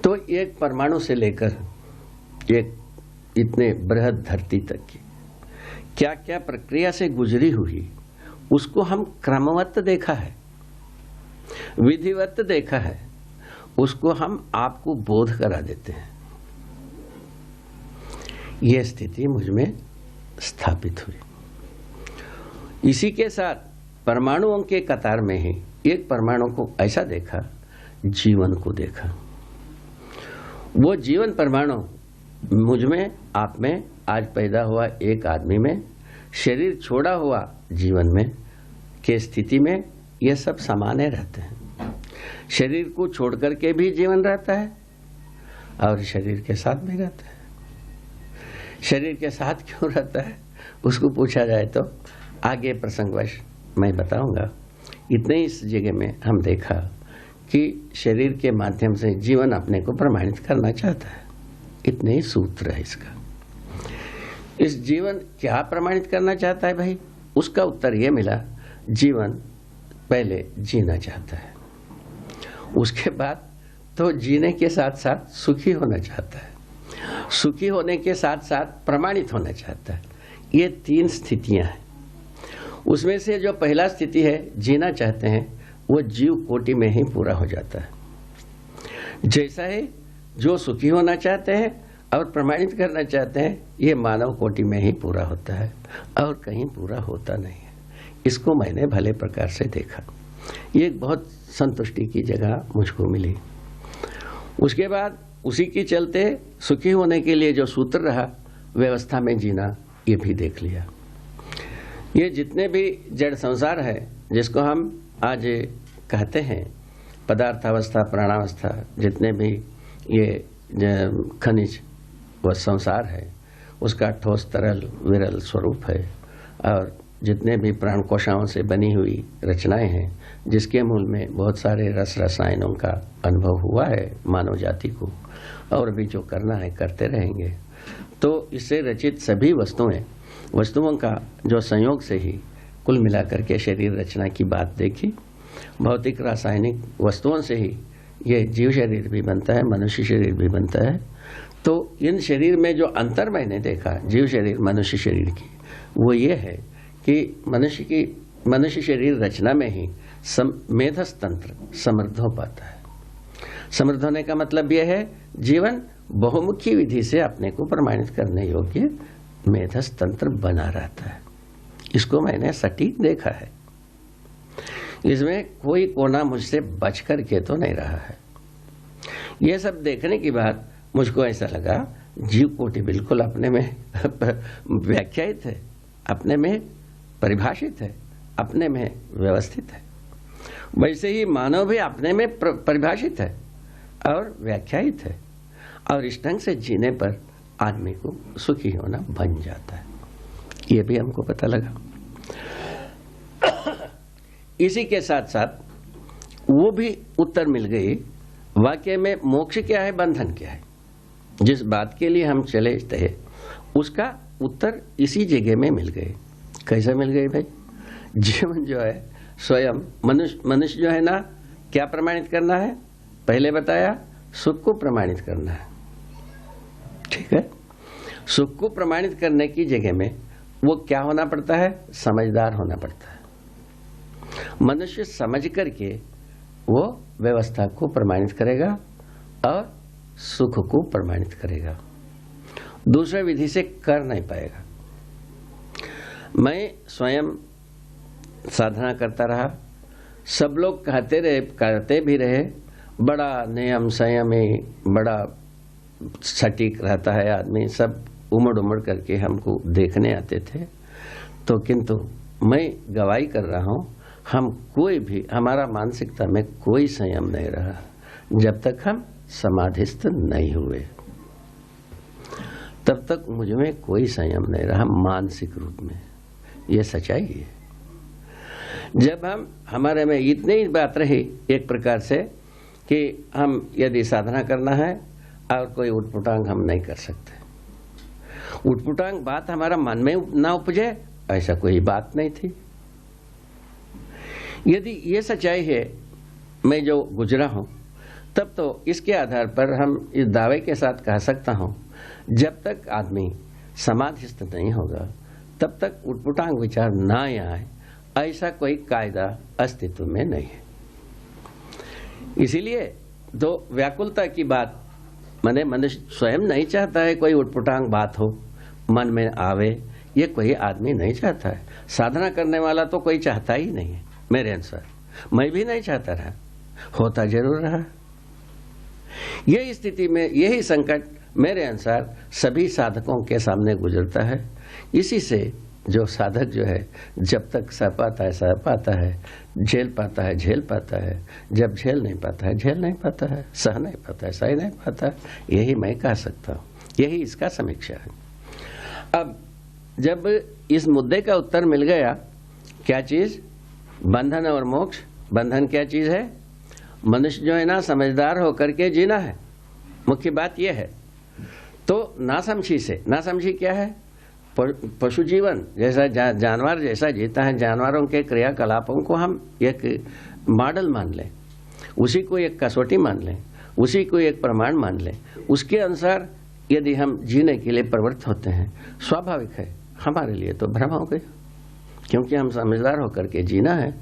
तो एक परमाणु से लेकर एक इतने बृहद धरती तक की क्या क्या प्रक्रिया से गुजरी हुई, उसको हम क्रमवत देखा है, विधिवत देखा है, उसको हम आपको बोध करा देते हैं। यह स्थिति मुझमें स्थापित हुई। इसी के साथ परमाणुओं के कतार में ही एक परमाणु को ऐसा देखा, जीवन को देखा। वो जीवन परमाणु मुझमें, आप में, आज पैदा हुआ एक आदमी में, शरीर छोड़ा हुआ जीवन में के स्थिति में ये सब सामान्य रहते हैं। शरीर को छोड़ करके भी जीवन रहता है और शरीर के साथ भी रहता है। शरीर के साथ क्यों रहता है उसको पूछा जाए तो आगे प्रसंगवश मैं बताऊंगा। इतने इस जगह में हम देखा कि शरीर के माध्यम से जीवन अपने को प्रमाणित करना चाहता है। इतने ही सूत्र है इसका। इस जीवन क्या प्रमाणित करना चाहता है भाई? उसका उत्तर यह मिला, जीवन पहले जीना चाहता है, उसके बाद तो जीने के साथ साथ सुखी होना चाहता है, सुखी होने के साथ साथ प्रमाणित होना चाहता है। ये तीन स्थितियां हैं। उसमें से जो पहला स्थिति है, जीना चाहते हैं, वो जीव कोटि में ही पूरा हो जाता है। जैसा है जो सुखी होना चाहते हैं और प्रमाणित करना चाहते हैं, ये मानव कोटि में ही पूरा होता है और कहीं पूरा होता नहीं है। इसको मैंने भले प्रकार से देखा। ये एक बहुत संतुष्टि की जगह मुझको मिली। उसके बाद उसी के चलते सुखी होने के लिए जो सूत्र रहा, व्यवस्था में जीना, ये भी देख लिया। ये जितने भी जड़ संसार है, जिसको हम आज कहते हैं पदार्थावस्था, प्राणावस्था, जितने भी ये खनिज व संसार है, उसका ठोस, तरल, विरल स्वरूप है। और जितने भी प्राण कोशाओं से बनी हुई रचनाएं हैं, जिसके मूल में बहुत सारे रस रसायनों का अनुभव हुआ है मानव जाति को, और भी जो करना है करते रहेंगे। तो इससे रचित सभी वस्तुओं का जो संयोग से ही कुल मिलाकर के शरीर रचना की बात देखी। भौतिक रासायनिक वस्तुओं से ही ये जीव शरीर भी बनता है, मनुष्य शरीर भी बनता है। तो इन शरीर में जो अंतर मैंने देखा, जीव शरीर मनुष्य शरीर की, वो ये है कि मनुष्य शरीर रचना में ही मेधस तंत्र समृद्ध हो पाता है। समृद्ध होने का मतलब यह है, जीवन बहुमुखी विधि से अपने को प्रमाणित करने योग्य मेधस तंत्र बना रहता है। इसको मैंने सटीक देखा है। इसमें कोई कोना मुझसे बच करके तो नहीं रहा है। यह सब देखने के बाद मुझको ऐसा लगा, जीव कोटि बिल्कुल अपने में व्याख्यायित है, अपने में परिभाषित है, अपने में व्यवस्थित है। वैसे ही मानव भी अपने में परिभाषित है और व्याख्यायित है, और इस ढंग से जीने पर आदमी को सुखी होना बन जाता है। ये भी हमको पता लगा। इसी के साथ साथ वो भी उत्तर मिल गई, वाकई में मोक्ष क्या है, बंधन क्या है। जिस बात के लिए हम चले थे, उसका उत्तर इसी जगह में मिल गए। कैसे मिल गए भाई? जीवन जो है स्वयं मनुष्य जो है ना, क्या प्रमाणित करना है? पहले बताया, सुख को प्रमाणित करना है। ठीक है, सुख को प्रमाणित करने की जगह में वो क्या होना पड़ता है? समझदार होना पड़ता है। मनुष्य समझ करके वो व्यवस्था को प्रमाणित करेगा और सुख को प्रमाणित करेगा। दूसरे विधि से कर नहीं पाएगा। मैं स्वयं साधना करता रहा, सब लोग करते भी रहे, बड़ा नियम संयमी, बड़ा सटीक रहता है आदमी, सब उमड़ करके हमको देखने आते थे। तो किंतु मैं गवाही कर रहा हूं, हम कोई भी, हमारा मानसिकता में कोई संयम नहीं रहा जब तक हम समाधिस्थ नहीं हुए। तब तक मुझ में कोई संयम नहीं रहा मानसिक रूप में। ये सच्चाई है। जब हमारे में इतनी ही बात रही एक प्रकार से कि हम यदि साधना करना है और कोई उटपुटांग हम नहीं कर सकते, उटपुटांग बात हमारा मन में ना उपजे, ऐसा कोई बात नहीं थी। यदि ये सच्चाई है, मैं जो गुजरा हूं, तब तो इसके आधार पर हम इस दावे के साथ कह सकता हूं, जब तक आदमी समाधिस्थ नहीं होगा तब तक उटपुटांग विचार ना आए, ऐसा कोई कायदा अस्तित्व में नहीं है। इसीलिए तो व्याकुलता की बात, माने मनुष्य स्वयं नहीं चाहता है कोई उटपुटांग बात हो, मन में आवे, ये कोई आदमी नहीं चाहता है। साधना करने वाला तो कोई चाहता ही नहीं है। मेरे अनुसार मैं भी नहीं चाहता रहा, होता जरूर रहा। यही स्थिति में यही संकट मेरे अनुसार सभी साधकों के सामने गुजरता है। इसी से जो साधक जो है जब तक सह पाता है सह पाता है, झेल पाता है झेल पाता है, जब झेल नहीं पाता है झेल नहीं पाता है, सह नहीं पाता है सह नहीं पाता है, यही मैं कह सकता हूँ। यही इसका समीक्षा है। अब जब इस मुद्दे का उत्तर मिल गया, क्या चीज बंधन और मोक्ष। बंधन क्या चीज है? मनुष्य जो है ना समझदार होकर के जीना है, मुख्य बात यह है। तो नासमझी से, नासमझी क्या है? पशु जीवन जैसा जानवर जैसा जीता है, जानवरों के क्रियाकलापों को हम एक मॉडल मान लें, उसी को एक कसौटी मान लें, उसी को एक प्रमाण मान लें, उसके अनुसार यदि हम जीने के लिए प्रवृत्त होते हैं, स्वाभाविक है हमारे लिए तो भ्रम हो गया, क्योंकि हम समझदार होकर के जीना है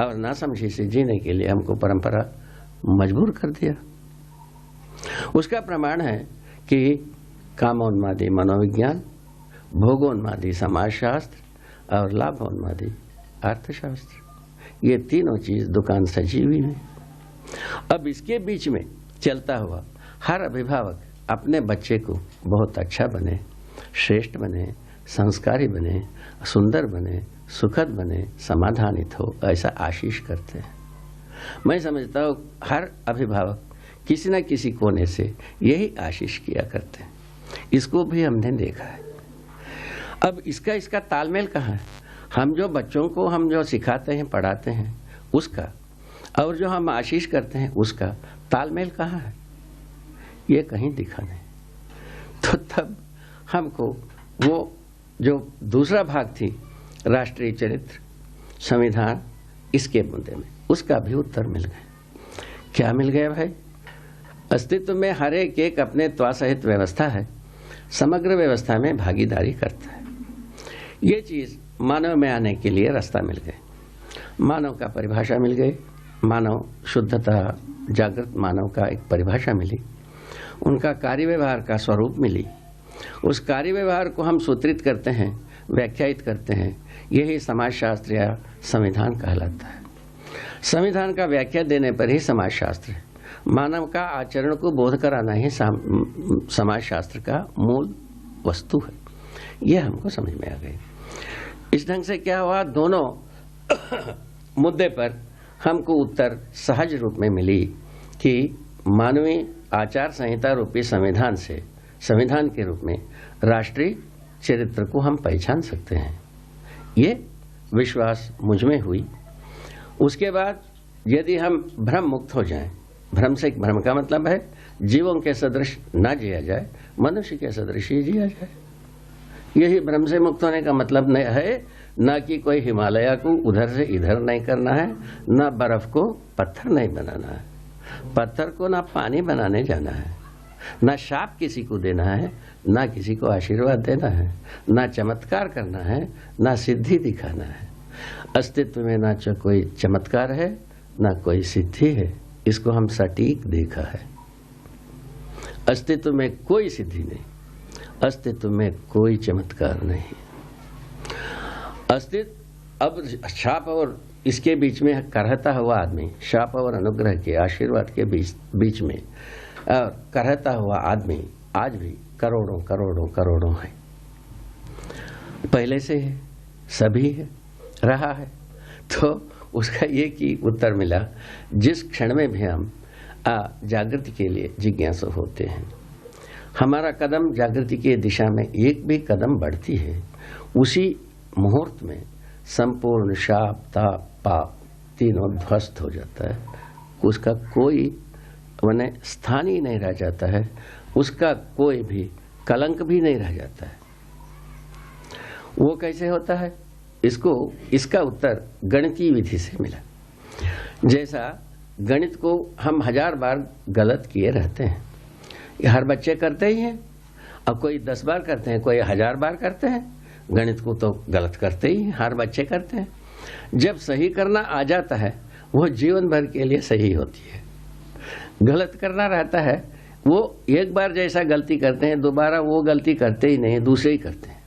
और नासमझी से जीने के लिए हमको परंपरा मजबूर कर दिया। उसका प्रमाण है कि कामोन्मादी मनोविज्ञान, भोगोन्मादी समाजशास्त्र और लाभोन्मादी अर्थशास्त्र, ये तीनों चीज दुकान सजी हुई है। अब इसके बीच में चलता हुआ हर अभिभावक अपने बच्चे को बहुत अच्छा बने, श्रेष्ठ बने, संस्कारी बने, सुंदर बने, सुखद बने, समाधानित हो, ऐसा आशीष करते हैं। मैं समझता हूँ हर अभिभावक किसी न किसी कोने से यही आशीष किया करते हैं। इसको भी हमने देखा है। अब इसका तालमेल कहाँ है? हम जो बच्चों को हम जो सिखाते हैं पढ़ाते हैं उसका और जो हम आशीष करते हैं उसका तालमेल कहाँ है? ये कहीं दिखा नहीं। तो तब हमको वो जो दूसरा भाग थी राष्ट्रीय चरित्र, संविधान, इसके मुद्दे में उसका भी उत्तर मिल गया। क्या मिल गया भाई? अस्तित्व में हर एक अपने त्वासहित व्यवस्था है, समग्र व्यवस्था में भागीदारी करता है। ये चीज मानव में आने के लिए रास्ता मिल गए, मानव का परिभाषा मिल गई, मानव शुद्धता जागृत मानव का एक परिभाषा मिली, उनका कार्य व्यवहार का स्वरूप मिली। उस कार्य व्यवहार को हम सूत्रित करते हैं, व्याख्यायित करते हैं, यही समाजशास्त्र या संविधान कहलाता है। संविधान का व्याख्या देने पर ही समाजशास्त्र है। मानव का आचरण को बोध कराना ही समाजशास्त्र का मूल वस्तु है। यह हमको समझ में आ गई। इस ढंग से क्या हुआ, दोनों मुद्दे पर हमको उत्तर सहज रूप में मिली कि मानवीय आचार संहिता रूपी संविधान से, संविधान के रूप में राष्ट्रीय चरित्र को हम पहचान सकते हैं। ये विश्वास मुझ में हुई। उसके बाद यदि हम भ्रम मुक्त हो जाएं, भ्रम से, भ्रम का मतलब है जीवों के सदृश ना जिया जाए, मनुष्य के सदृश ही जिया जाए। यही भ्रम से मुक्त होने का मतलब नहीं है, ना कि कोई हिमालय को उधर से इधर नहीं करना है, ना बर्फ को पत्थर नहीं बनाना है, पत्थर को ना पानी बनाने जाना है, ना शाप किसी को देना है, ना किसी को आशीर्वाद देना है, ना चमत्कार करना है, ना सिद्धि दिखाना है। अस्तित्व में ना कोई चमत्कार है ना कोई सिद्धि है, इसको हम सटीक देखा है। अस्तित्व में कोई सिद्धि नहीं, अस्तित्व में कोई चमत्कार नहीं। अस्तित्व अब शाप और इसके बीच में करहता हुआ आदमी, शाप और अनुग्रह के आशीर्वाद के बीच में करहता हुआ आदमी आज भी करोड़ों करोड़ों करोड़ों है। पहले से है, सभी है, रहा है। तो उसका एक ही उत्तर मिला, जिस क्षण में भी हम जागृति के लिए जिज्ञासु होते हैं, हमारा कदम जागृति की दिशा में एक भी कदम बढ़ती है, उसी मुहूर्त में संपूर्ण शाप ताप पाप तीनों ध्वस्त हो जाता है। उसका कोई माने स्थान ही नहीं रह जाता है, उसका कोई भी कलंक भी नहीं रह जाता है। वो कैसे होता है? इसका उत्तर गणितीय विधि से मिला। जैसा गणित को हम 1000 बार गलत किए रहते हैं, ये हर बच्चे करते ही हैं। अब कोई 10 बार करते हैं, कोई 1000 बार करते हैं, गणित को तो गलत करते ही हर बच्चे करते हैं। जब सही करना आ जाता है वो जीवन भर के लिए सही होती है। गलत करना रहता है वो एक बार जैसा गलती करते हैं, दोबारा वो गलती करते ही नहीं, दूसरे ही करते हैं।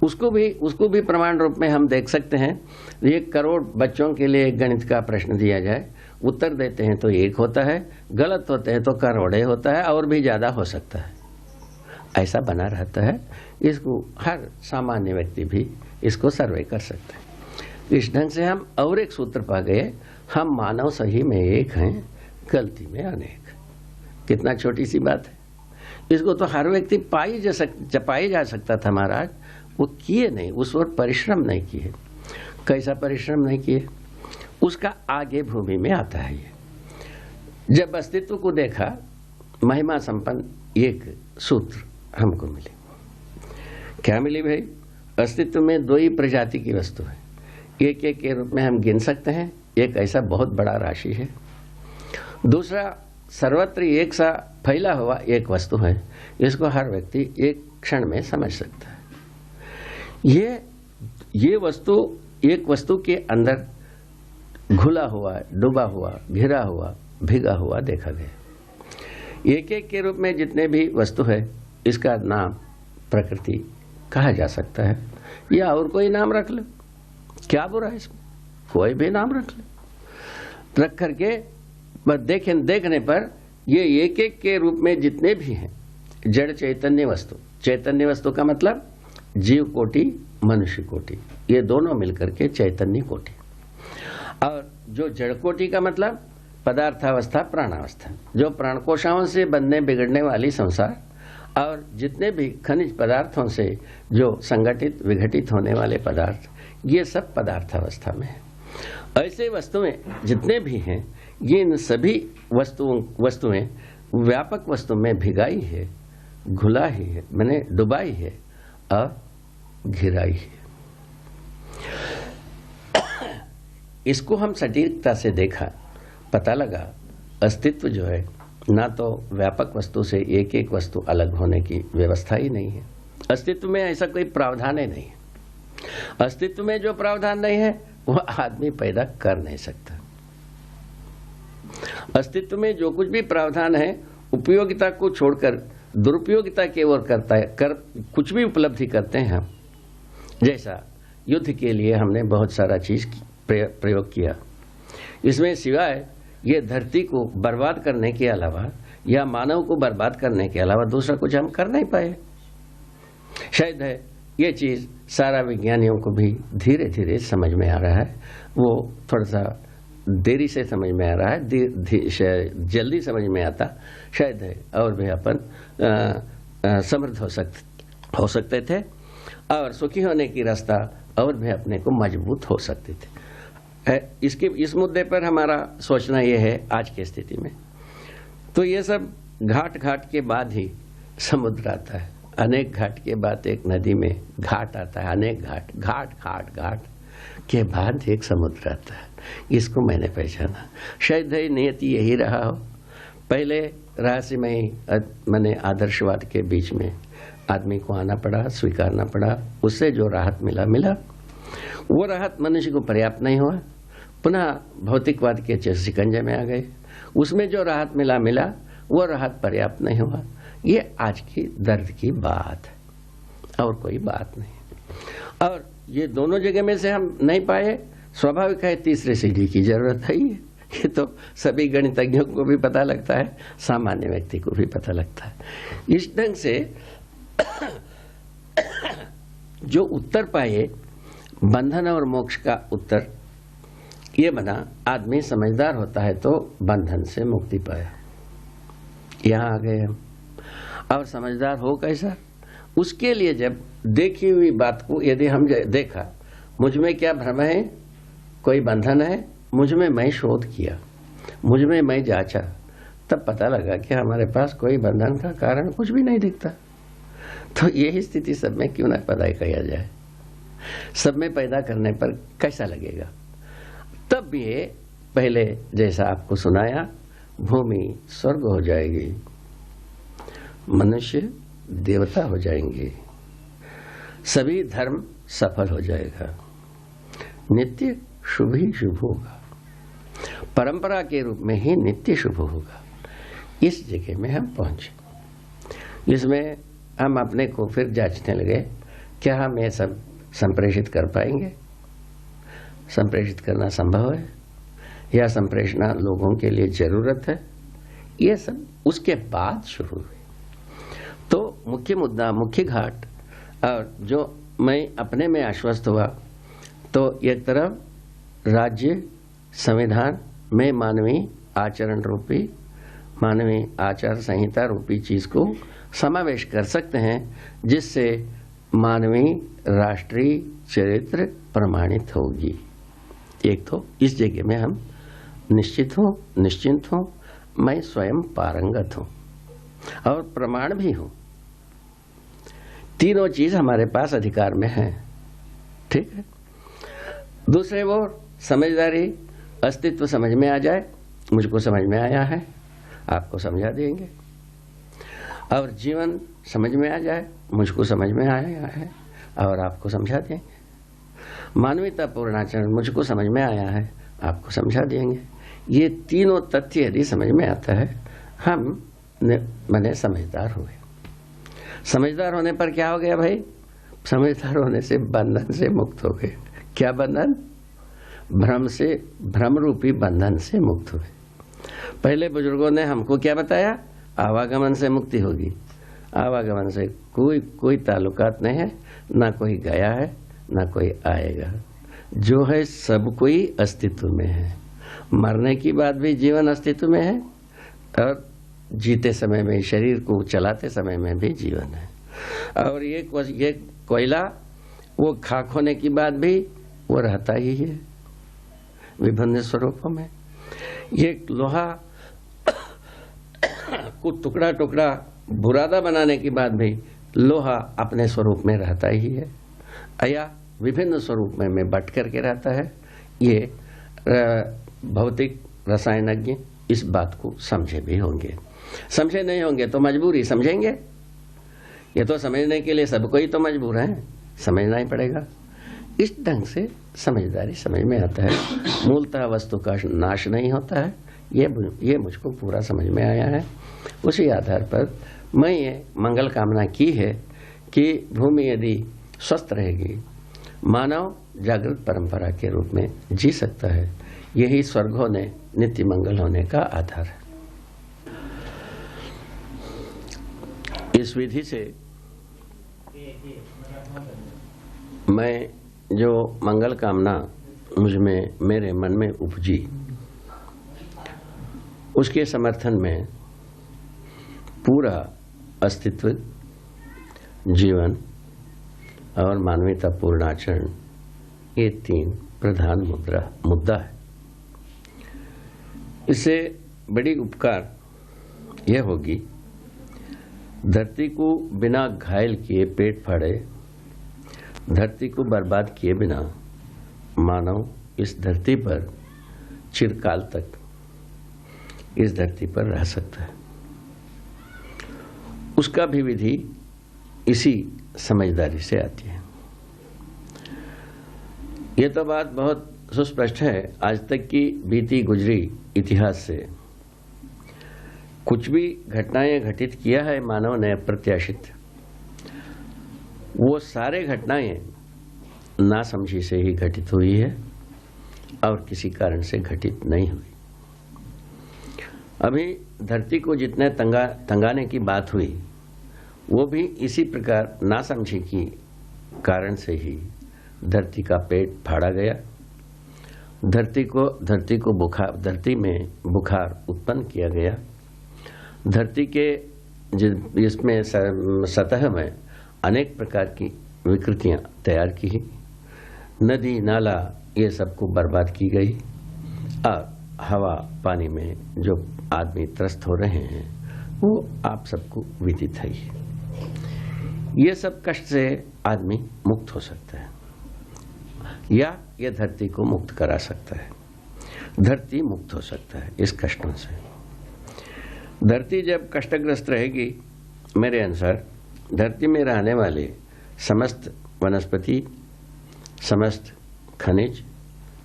उसको भी प्रमाण रूप में हम देख सकते हैं। 1 करोड़ बच्चों के लिए गणित का प्रश्न दिया जाए, उत्तर देते हैं तो 1 होता है, गलत होते हैं तो करोड़े होता है और भी ज्यादा हो सकता है। ऐसा बना रहता है। इसको हर सामान्य व्यक्ति भी इसको सर्वे कर सकते हैं। इस ढंग से हम और एक सूत्र पा गए, हम मानव सही में एक हैं, गलती में अनेक। कितना छोटी सी बात है। इसको तो हर व्यक्ति पाई जा सकता था महाराज, वो किए नहीं, उस वक्त परिश्रम नहीं किए। कैसा परिश्रम नहीं किए, उसका आगे भूमि में आता है। ये जब अस्तित्व को देखा, महिमा संपन्न एक सूत्र हमको मिली। क्या मिली भाई? अस्तित्व में 2 ही प्रजाति की वस्तु है, एक एक के रूप में हम गिन सकते हैं। एक ऐसा बहुत बड़ा राशि है, दूसरा सर्वत्र एक सा फैला हुआ एक वस्तु है। इसको हर व्यक्ति एक क्षण में समझ सकता है। ये वस्तु एक वस्तु के अंदर घुला हुआ, डूबा हुआ, घिरा हुआ, भिगा हुआ देखा गया। एक एक के रूप में जितने भी वस्तु है, इसका नाम प्रकृति कहा जा सकता है, या और कोई नाम रख लो, क्या बुरा है इसमें? कोई भी नाम रख लो। रख करके देखने पर ये एक एक के रूप में जितने भी हैं जड़ चैतन्य वस्तु, चैतन्य वस्तु का मतलब जीव कोटि, मनुष्य कोटि, ये दोनों मिलकर के चैतन्य कोटि। और जो जड़ कोटि का मतलब पदार्थावस्था, प्राणावस्था, जो प्राणकोशाओं से बनने बिगड़ने वाली संसार और जितने भी खनिज पदार्थों से जो संगठित विघटित होने वाले पदार्थ, ये सब पदार्थावस्था में है। ऐसे वस्तुएं जितने भी हैं, ये इन सभी वस्तुएं व्यापक वस्तु में भिगाई है, घुला ही है, मैंने डुबाई है और घिराई है। इसको हम सटीकता से देखा, पता लगा अस्तित्व जो है ना तो व्यापक वस्तु से एक एक वस्तु अलग होने की व्यवस्था ही नहीं है। अस्तित्व में ऐसा कोई प्रावधान ही नहीं है। अस्तित्व में जो प्रावधान नहीं है वो आदमी पैदा कर नहीं सकता। अस्तित्व में जो कुछ भी प्रावधान है, उपयोगिता को छोड़कर दुरुपयोगिता की ओर करता है, कुछ भी उपलब्धि करते हैं हम। जैसा युद्ध के लिए हमने बहुत सारा चीज प्रयोग किया, इसमें सिवाय ये धरती को बर्बाद करने के अलावा या मानव को बर्बाद करने के अलावा दूसरा कुछ हम कर नहीं पाए। शायद है ये चीज सारा विज्ञानियों को भी धीरे धीरे समझ में आ रहा है। वो थोड़ा सा देरी से समझ में आ रहा है, जल्दी समझ में आता शायद है, और भी अपन समृद्ध हो सकते थे और सुखी होने की रास्ता और भी अपने को मजबूत हो सकते थे। इस मुद्दे पर हमारा सोचना यह है आज की स्थिति में। तो ये सब घाट घाट के बाद ही समुद्र आता है, अनेक घाट के बाद एक नदी में घाट आता है, अनेक घाट घाट घाट घाट के बाद एक समुद्र आता है। इसको मैंने पहचाना। शायद है नियति यही रहा हो। पहले रहस्यमय मैंने आदर्शवाद के बीच में आदमी को आना पड़ा, स्वीकारना पड़ा, उससे जो राहत मिला, वो राहत मनुष्य को पर्याप्त नहीं हुआ, पुनः भौतिकवाद के शिकंजे में आ गए। उसमें जो राहत मिला वो राहत पर्याप्त नहीं हुआ। ये आज की दर्द की बात है और कोई बात नहीं। और ये दोनों जगह में से हम नहीं पाए, स्वाभाविक है तीसरे सीढ़ी की जरूरत है। ये तो सभी गणितज्ञों को भी पता लगता है, सामान्य व्यक्ति को भी पता लगता है। इस ढंग से जो उत्तर पाए बंधन और मोक्ष का उत्तर ये बना, आदमी समझदार होता है तो बंधन से मुक्ति पाया। यहाँ आ गए हम। और समझदार हो कैसा? उसके लिए जब देखी हुई बात को यदि हम देखा, मुझ में क्या भ्रम है, कोई बंधन है, मुझ में मैं शोध किया, मुझ में मैं जांचा, तब पता लगा कि हमारे पास कोई बंधन का कारण कुछ भी नहीं दिखता। तो यही स्थिति सब में क्यों ना पैदा किया जाए? सब में पैदा करने पर कैसा लगेगा? तब ये पहले जैसा आपको सुनाया, भूमि स्वर्ग हो जाएगी, मनुष्य देवता हो जाएंगे, सभी धर्म सफल हो जाएगा, नित्य शुभ ही शुभ होगा, परंपरा के रूप में ही नित्य शुभ होगा। इस जगह में हम पहुंचे। इसमें हम अपने को फिर जांचने लगे, क्या हम ये सब संप्रेषित कर पाएंगे? संप्रेषित करना संभव है या संप्रेषणा लोगों के लिए जरूरत है? ये सब उसके बाद शुरू हुए। तो मुख्य मुद्दा, मुख्य घाट, और जो मैं अपने में आश्वस्त हुआ, तो एक तरफ राज्य संविधान में मानवीय आचरण रूपी, मानवीय आचार संहिता रूपी चीज को समावेश कर सकते हैं, जिससे मानवीय राष्ट्रीय चरित्र प्रमाणित होगी। एक तो इस जगह में हम निश्चित हूं, निश्चिंत हूं, मैं स्वयं पारंगत हूं और प्रमाण भी हूं। तीनों चीज हमारे पास अधिकार में है। ठीक है। दूसरे ओर समझदारी, अस्तित्व समझ में आ जाए, मुझको समझ में आया है, आपको समझा देंगे। और जीवन समझ में आ जाए, मुझको समझ में आया है और आपको समझा देंगे। मानवीयता पूर्णाचरण मुझको समझ में आया है, आपको समझा देंगे। ये तीनों तथ्य यदि समझ में आता है, हम मने समझदार हुए। समझदार होने पर क्या हो गया भाई? समझदार होने से बंधन से मुक्त हो गए। क्या बंधन? भ्रम से, भ्रम रूपी बंधन से मुक्त हुए। पहले बुजुर्गों ने हमको क्या बताया? आवागमन से मुक्ति होगी। आवागमन से कोई ताल्लुकात नहीं है, ना कोई गया है ना कोई आएगा। जो है सब कोई अस्तित्व में है। मरने की बाद भी जीवन अस्तित्व में है और जीते समय में, शरीर को चलाते समय में भी जीवन है। और ये कोयला वो खाक होने की बाद भी वो रहता ही है विभिन्न स्वरूपों में। ये लोहा को टुकड़ा टुकड़ा बुरादा बनाने के बाद भी लोहा अपने स्वरूप में रहता ही है, या विभिन्न स्वरूप में बट करके रहता है। ये भौतिक रसायनज्ञ इस बात को समझे भी होंगे। समझे नहीं होंगे तो मजबूरी समझेंगे। ये तो समझने के लिए सबको ही तो मजबूर है, समझना ही पड़ेगा। इस ढंग से समझदारी समझ में आता है। मूलतः वस्तु का नाश नहीं होता है, ये मुझको पूरा समझ में आया है। उसी आधार पर मैं ये मंगल कामना की है कि भूमि यदि स्वस्थ रहेगी, मानव जागृत परंपरा के रूप में जी सकता है। यही स्वर्ग होने, नित्य मंगल होने का आधार है। इस विधि से मैं जो मंगल कामना मुझ में, मेरे मन में उपजी, उसके समर्थन में पूरा अस्तित्व, जीवन और मानवीयता पूर्ण आचरण, ये तीन प्रधान मुद्दा है। इससे बड़ी उपकार यह होगी, धरती को बिना घायल किए पेट फाड़े, धरती को बर्बाद किए बिना मानव इस धरती पर चिरकाल तक इस धरती पर रह सकता है। उसका भी विधि इसी समझदारी से आती है। ये तो बात बहुत सुस्पष्ट है। आज तक की बीती गुजरी इतिहास से कुछ भी घटनाएं घटित किया है मानव ने अप्रत्याशित, वो सारे घटनाएं नासमझी से ही घटित हुई है और किसी कारण से घटित नहीं हुई। अभी धरती को जितने तंगाने की बात हुई, वो भी इसी प्रकार नासमझी की कारण से ही धरती का पेट फाड़ा गया। धरती में बुखार उत्पन्न किया गया। धरती के जिसमें सतह में अनेक प्रकार की विकृतियां तैयार की, नदी नाला ये सबको बर्बाद की गई और हवा पानी में जो आदमी त्रस्त हो रहे हैं वो आप सबको विदित है। ये सब कष्ट से आदमी मुक्त हो सकता है या ये धरती को मुक्त करा सकता है। धरती मुक्त हो सकता है इस कष्टों से। धरती जब कष्टग्रस्त रहेगी, मेरे अनुसार धरती में रहने वाले समस्त वनस्पति, समस्त खनिज,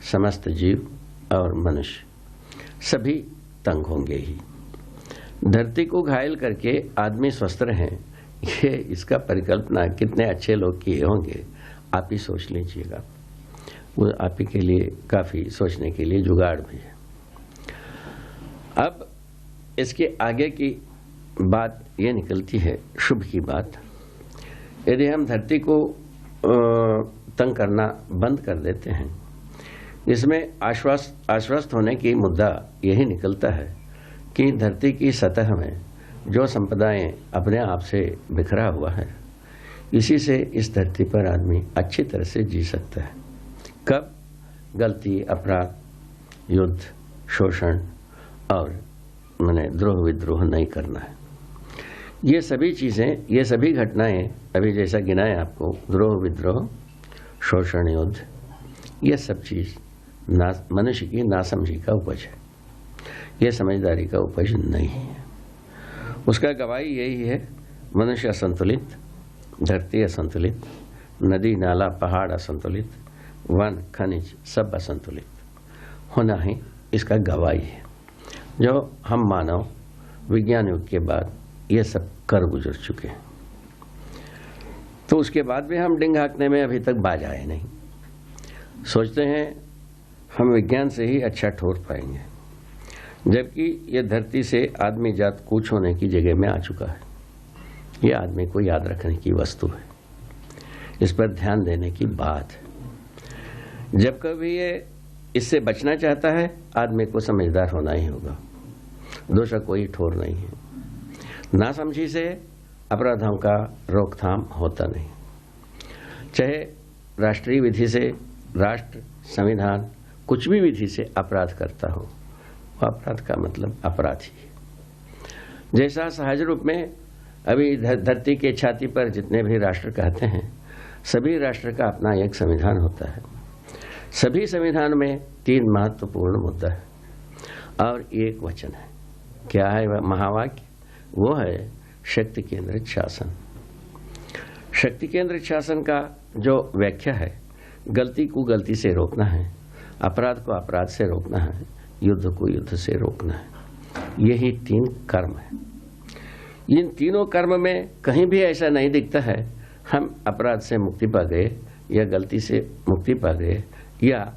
समस्त जीव और मनुष्य सभी तंग होंगे ही। धरती को घायल करके आदमी स्वस्थ रहे, ये इसका परिकल्पना कितने अच्छे लोग किए होंगे, आप ही सोच लीजिएगा। वो आप ही के लिए काफी सोचने के लिए जुगाड़ भी है। अब इसके आगे की बात ये निकलती है शुभ की बात। यदि हम धरती को तंग करना बंद कर देते हैं, इसमें आश्वस्त होने की मुद्दा यही निकलता है कि धरती की सतह में जो संपदाएं अपने आप से बिखरा हुआ है, इसी से इस धरती पर आदमी अच्छी तरह से जी सकता है। कब? गलती, अपराध, युद्ध, शोषण और मैंने द्रोह विद्रोह नहीं करना है। ये सभी चीजें, ये सभी घटनाएं अभी जैसा गिनाए आपको, द्रोह विद्रोह, शोषण, युद्ध, ये सब चीज मनुष्य की नासमझी का उपज है, ये समझदारी का उपज नहीं है। उसका गवाही यही है, मनुष्य असंतुलित, धरती असंतुलित, नदी नाला पहाड़ असंतुलित, वन खनिज सब असंतुलित होना ही इसका गवाही है, जो हम मानव विज्ञान युग के बाद ये सब कर गुजर चुके हैं। तो उसके बाद भी हम डिंग हाँकने में अभी तक बाज आए नहीं। सोचते हैं हम विज्ञान से ही अच्छा ठोर पाएंगे, जबकि ये धरती से आदमी जात कूच होने की जगह में आ चुका है। ये आदमी को याद रखने की वस्तु है, इस पर ध्यान देने की बात है। जब कभी ये इससे बचना चाहता है, आदमी को समझदार होना ही होगा, दूसरा कोई ठोर नहीं है। नासमझी से अपराधों का रोकथाम होता नहीं। चाहे राष्ट्रीय विधि से, राष्ट्र, संविधान, कुछ भी विधि से अपराध करता हो, वह अपराध का मतलब अपराधी है। जैसा सहज रूप में अभी धरती के छाती पर जितने भी राष्ट्र कहते हैं, सभी राष्ट्र का अपना एक संविधान होता है। सभी संविधान में 3 महत्वपूर्ण मुद्दा है और एक वचन है। क्या है वह महावाक्य? वो है शक्ति केंद्रित शासन। शक्ति केंद्रित शासन का जो व्याख्या है, गलती को गलती से रोकना है, अपराध को अपराध से रोकना है, युद्ध को युद्ध से रोकना है। यही 3 कर्म है। इन तीनों कर्म में कहीं भी ऐसा नहीं दिखता है हम अपराध से मुक्ति पा गए या गलती से मुक्ति पा गए या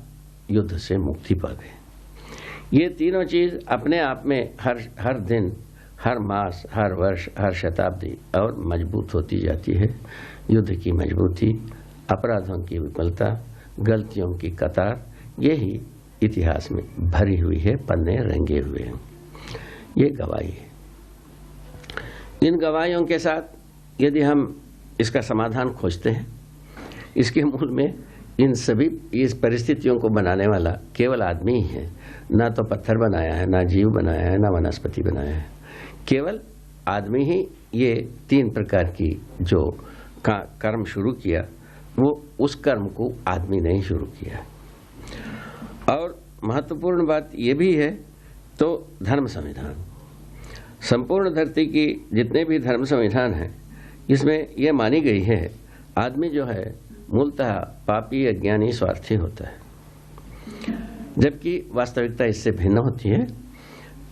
युद्ध से मुक्ति पा गए। ये तीनों चीज अपने आप में हर दिन, हर मास, हर वर्ष, हर शताब्दी और मजबूत होती जाती है। युद्ध की मजबूती, अपराधों की विफलता, गलतियों की कतार, यही इतिहास में भरी हुई है, पन्ने रंगे हुए हैं। ये गवाही है। इन गवाहियों के साथ यदि हम इसका समाधान खोजते हैं, इसके मूल में इन सभी इस परिस्थितियों को बनाने वाला केवल आदमी ही है। ना तो पत्थर बनाया है, ना जीव बनाया है, ना वनस्पति बनाया है। केवल आदमी ही ये 3 प्रकार की जो कर्म शुरू किया, वो उस कर्म को आदमी ने ही शुरू किया। और महत्वपूर्ण बात ये भी है, तो धर्म संविधान, संपूर्ण धरती की जितने भी धर्म संविधान हैं, इसमें यह मानी गई है आदमी जो है मूलतः पापी, अज्ञानी, स्वार्थी होता है, जबकि वास्तविकता इससे भिन्न होती है।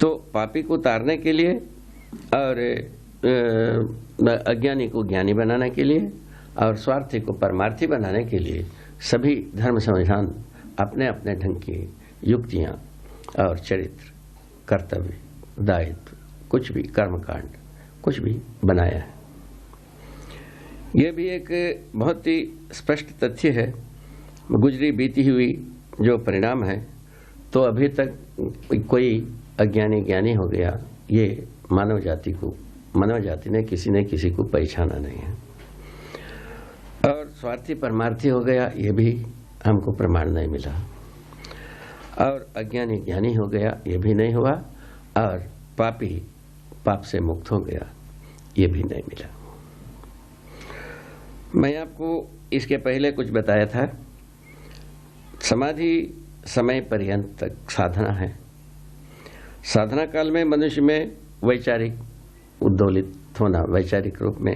तो पापी को तारने के लिए और अज्ञानी को ज्ञानी बनाने के लिए और स्वार्थी को परमार्थी बनाने के लिए सभी धर्म संविधान अपने अपने ढंग की युक्तियां और चरित्र, कर्तव्य, दायित्व, कुछ भी कर्मकांड, कुछ भी बनाया है। यह भी एक बहुत ही स्पष्ट तथ्य है, गुजरी बीती हुई जो परिणाम है। तो अभी तक कोई अज्ञानी ज्ञानी हो गया, ये मानव जाति ने किसी को पहचाना नहीं है। और स्वार्थी परमार्थी हो गया, ये भी हमको प्रमाण नहीं मिला। और अज्ञानी ज्ञानी हो गया, ये भी नहीं हुआ। और पापी पाप से मुक्त हो गया, ये भी नहीं मिला। मैं आपको इसके पहले कुछ बताया था। समाधि समय पर्यंत तक साधना है। साधना काल में मनुष्य में वैचारिक उद्दोलित होना, वैचारिक रूप में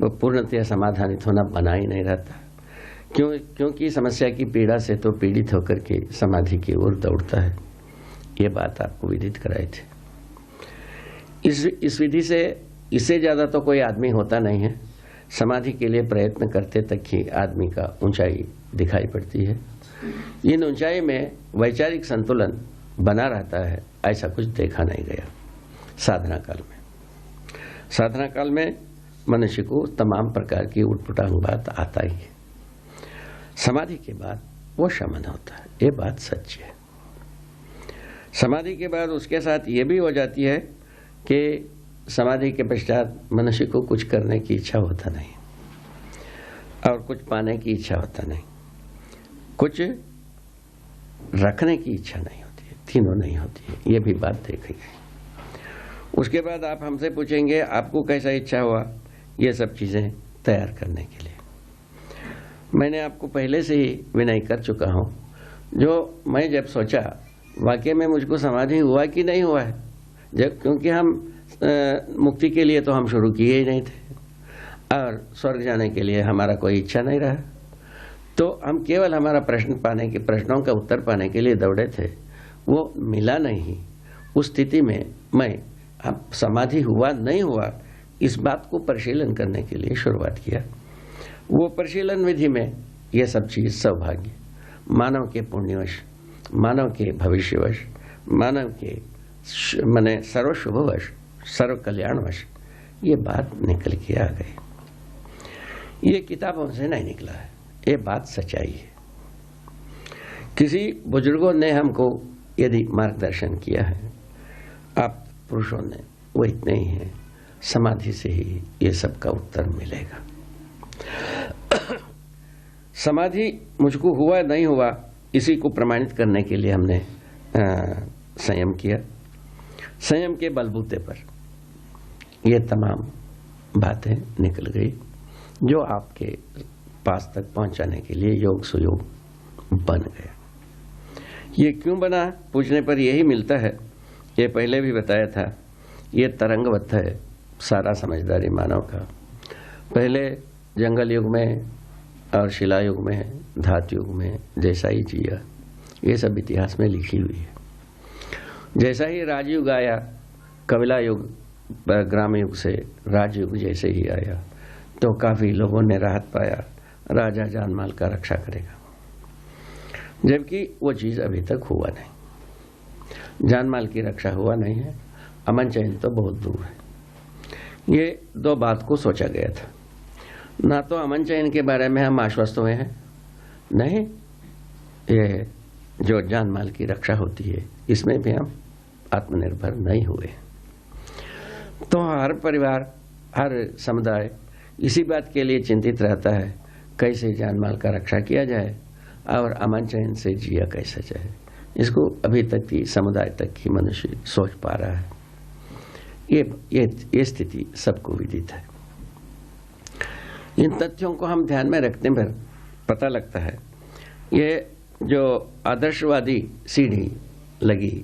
पूर्णतया समाधानित होना बना ही नहीं रहता, क्योंकि समस्या की पीड़ा से तो पीड़ित होकर के समाधि की ओर दौड़ता है। ये बात आपको विदित कराई थी। इस विधि से इससे ज़्यादा तो कोई आदमी होता नहीं है। समाधि के लिए प्रयत्न करते तक ही आदमी का ऊंचाई दिखाई पड़ती है। इन ऊंचाई में वैचारिक संतुलन बना रहता है, ऐसा कुछ देखा नहीं गया साधना काल में। साधना काल में मनुष्य को तमाम प्रकार की उटपटांग बात आता ही है। समाधि के बाद वो शमन होता है, ये बात सच है। समाधि के बाद उसके साथ ये भी हो जाती है कि समाधि के पश्चात मनुष्य को कुछ करने की इच्छा होता नहीं और कुछ पाने की इच्छा होता नहीं, कुछ रखने की इच्छा नहीं होती है, तीनों नहीं होती है। ये भी बात देखी गई। उसके बाद आप हमसे पूछेंगे आपको कैसा इच्छा हुआ ये सब चीजें तैयार करने के लिए। मैंने आपको पहले से ही विनय कर चुका हूं, जो मैं जब सोचा वाकई में मुझको समाधि हुआ कि नहीं हुआ है, जब क्योंकि हम मुक्ति के लिए तो हम शुरू किए ही नहीं थे और स्वर्ग जाने के लिए हमारा कोई इच्छा नहीं रहा, तो हम केवल हमारा प्रश्नों का उत्तर पाने के लिए दौड़े थे, वो मिला नहीं। उस स्थिति में मैं अब समाधि हुआ नहीं हुआ इस बात को परिशीलन करने के लिए शुरुआत किया। वो परिशीलन विधि में ये सब चीज सौभाग्य, मानव के पुण्यवश, मानव के भविष्यवश, मानव के माने सर्व शुभवश, सर्व कल्याणवश ये बात निकल के आ गई। ये किताबों से नहीं निकला है, ये बात सच्चाई है। किसी बुजुर्गों ने हमको यदि मार्गदर्शन किया है, आप पुरुषों ने, वो इतने ही हैं। समाधि से ही ये सब का उत्तर मिलेगा। समाधि मुझको हुआ नहीं हुआ इसी को प्रमाणित करने के लिए हमने संयम किया। संयम के बलबूते पर ये तमाम बातें निकल गई जो आपके पास तक पहुंचाने के लिए योग सुयोग बन गया। ये क्यों बना पूछने पर यही मिलता है, ये पहले भी बताया था, ये तरंगवत है सारा समझदारी मानव का। पहले जंगल युग में और शिला युग में, धातु युग में जैसा ही जिया, ये सब इतिहास में लिखी हुई है। जैसा ही राजयुग आया, कपिला युग, ग्राम युग से राजयुग जैसे ही आया, तो काफी लोगों ने राहत पाया, राजा जान माल का रक्षा करेगा, जबकि वो चीज अभी तक हुआ नहीं। जान माल की रक्षा हुआ नहीं है, अमन चैन तो बहुत दूर है। ये दो बात को सोचा गया था। ना तो अमन चैन के बारे में हम आश्वस्त हुए हैं, नहीं ये जो जान माल की रक्षा होती है इसमें भी हम आत्मनिर्भर नहीं हुए। तो हर परिवार, हर समुदाय इसी बात के लिए चिंतित रहता है कैसे जान माल का रक्षा किया जाए और अमन चैन से जिया कैसे जाए। इसको अभी तक की समुदाय तक ही मनुष्य सोच पा रहा है। ये स्थिति सबको विदित है। इन तथ्यों को हम ध्यान में रखने पर पता लगता है ये जो आदर्शवादी सीढ़ी लगी,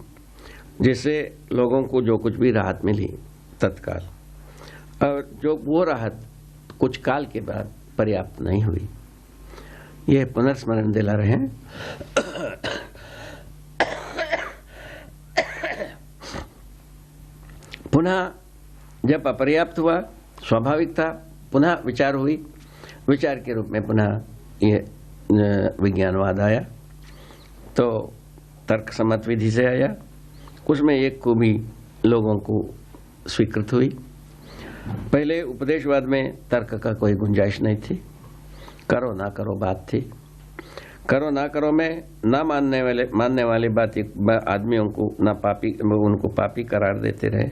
जिससे लोगों को जो कुछ भी राहत मिली तत्काल, और जो वो राहत कुछ काल के बाद पर्याप्त नहीं हुई, ये पुनर्स्मरण दिला रहे हैं। पुनः जब अपर्याप्त हुआ, स्वाभाविक था, पुनः विचार हुई, विचार के रूप में पुनः ये विज्ञानवाद आया, तो तर्क सम्मत विधि से आया। उसमें एक खूबी लोगों को स्वीकृत हुई। पहले उपदेशवाद में तर्क का कोई गुंजाइश नहीं थी, करो ना करो बात थी। करो ना करो में ना मानने वाले बात आदमियों को ना पापी, उनको पापी करार देते रहे,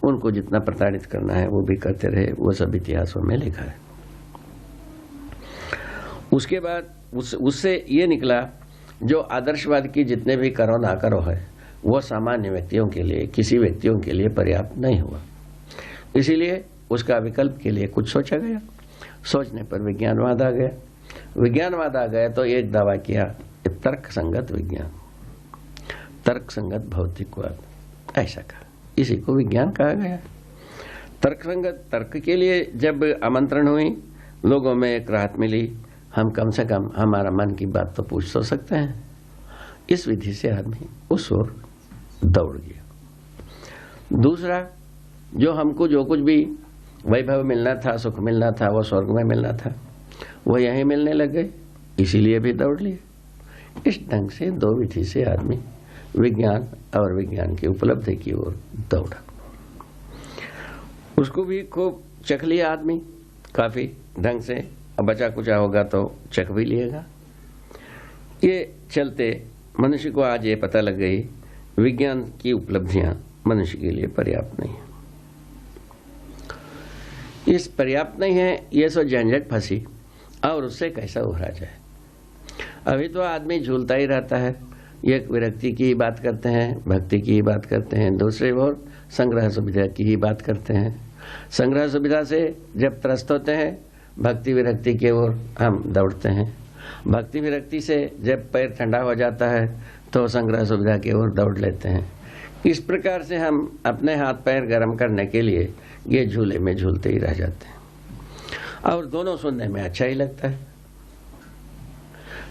उनको जितना प्रताड़ित करना है वो भी करते रहे। वो सब इतिहासों में लिखा है। उसके बाद उससे ये निकला जो आदर्शवाद की जितने भी करो ना करो है वो सामान्य व्यक्तियों के लिए, किसी व्यक्तियों के लिए पर्याप्त नहीं हुआ। इसीलिए उसका विकल्प के लिए कुछ सोचा गया। सोचने पर विज्ञानवाद आ गया। विज्ञानवाद आ गया तो एक दावा किया कि तर्क संगत विज्ञान, तर्क संगत भौतिकवाद, ऐसा कहा। इसी को विज्ञान कहा गया। तर्क संगत, तर्क के लिए जब आमंत्रण हुई, लोगों में एक राहत मिली, हम कम से कम हमारा मन की बात तो पूछ तो सकते हैं। इस विधि से आदमी उस ओर दौड़ गया। दूसरा, जो हमको जो कुछ भी वैभव मिलना था, सुख मिलना था, वो स्वर्ग में मिलना था, वो यहीं मिलने लग गए, इसीलिए भी दौड़ लिए। इस ढंग से दो विधि से आदमी विज्ञान और विज्ञान की उपलब्धि की ओर दौड़ा। उसको भी खूब चख लिया आदमी काफी ढंग से। अब बचा कुचा होगा तो चख भी लिएगा। ये चलते मनुष्य को आज ये पता लग गई, विज्ञान की उपलब्धियां मनुष्य के लिए पर्याप्त नहीं है। इस पर्याप्त नहीं है, ये सो झंझट फंसी और उससे कैसा उभरा जाए। अभी तो आदमी झूलता ही रहता है। एक विरक्ति की ही बात करते हैं, भक्ति की ही बात करते हैं, दूसरे ओर संग्रह सुविधा की ही बात करते हैं। संग्रह सुविधा से जब त्रस्त होते हैं, भक्ति विरक्ति की ओर हम दौड़ते हैं। भक्ति विरक्ति से जब पैर ठंडा हो जाता है तो संग्रह सुविधा की ओर दौड़ लेते हैं। इस प्रकार से हम अपने हाथ पैर गर्म करने के लिए ये झूले में झूलते ही रह जाते हैं। और दोनों सुनने में अच्छा ही लगता है।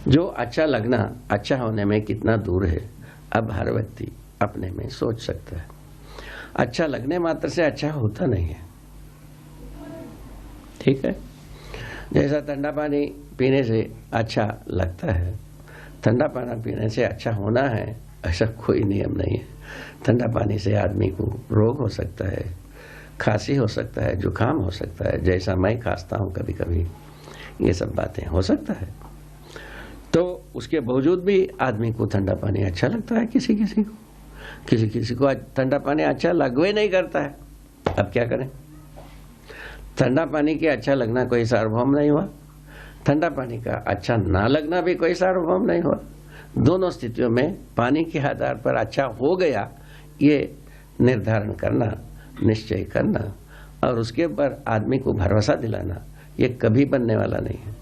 जो अच्छा लगना अच्छा होने में कितना दूर है, अब हर व्यक्ति अपने में सोच सकता है। अच्छा लगने मात्र से अच्छा होता नहीं है, ठीक है। जैसा ठंडा पानी पीने से अच्छा लगता है, ठंडा पानी पीने से अच्छा होना है, ऐसा कोई नियम नहीं है। ठंडा पानी से आदमी को रोग हो सकता है, खांसी हो सकता है, जुकाम हो सकता है, जैसा मैं खांसता हूँ कभी कभी, ये सब बातें हो सकता है। तो उसके बावजूद भी आदमी को ठंडा पानी अच्छा लगता है। किसी किसी को ठंडा पानी अच्छा लगवे नहीं करता है। अब क्या करें? ठंडा पानी के अच्छा लगना कोई सार्वभौम नहीं हुआ, ठंडा पानी का अच्छा ना लगना भी कोई सार्वभौम नहीं हुआ। दोनों स्थितियों में पानी के आधार पर अच्छा हो गया, ये निर्धारण करना, निश्चय करना और उसके ऊपर आदमी को भरोसा दिलाना, ये कभी बनने वाला नहीं है।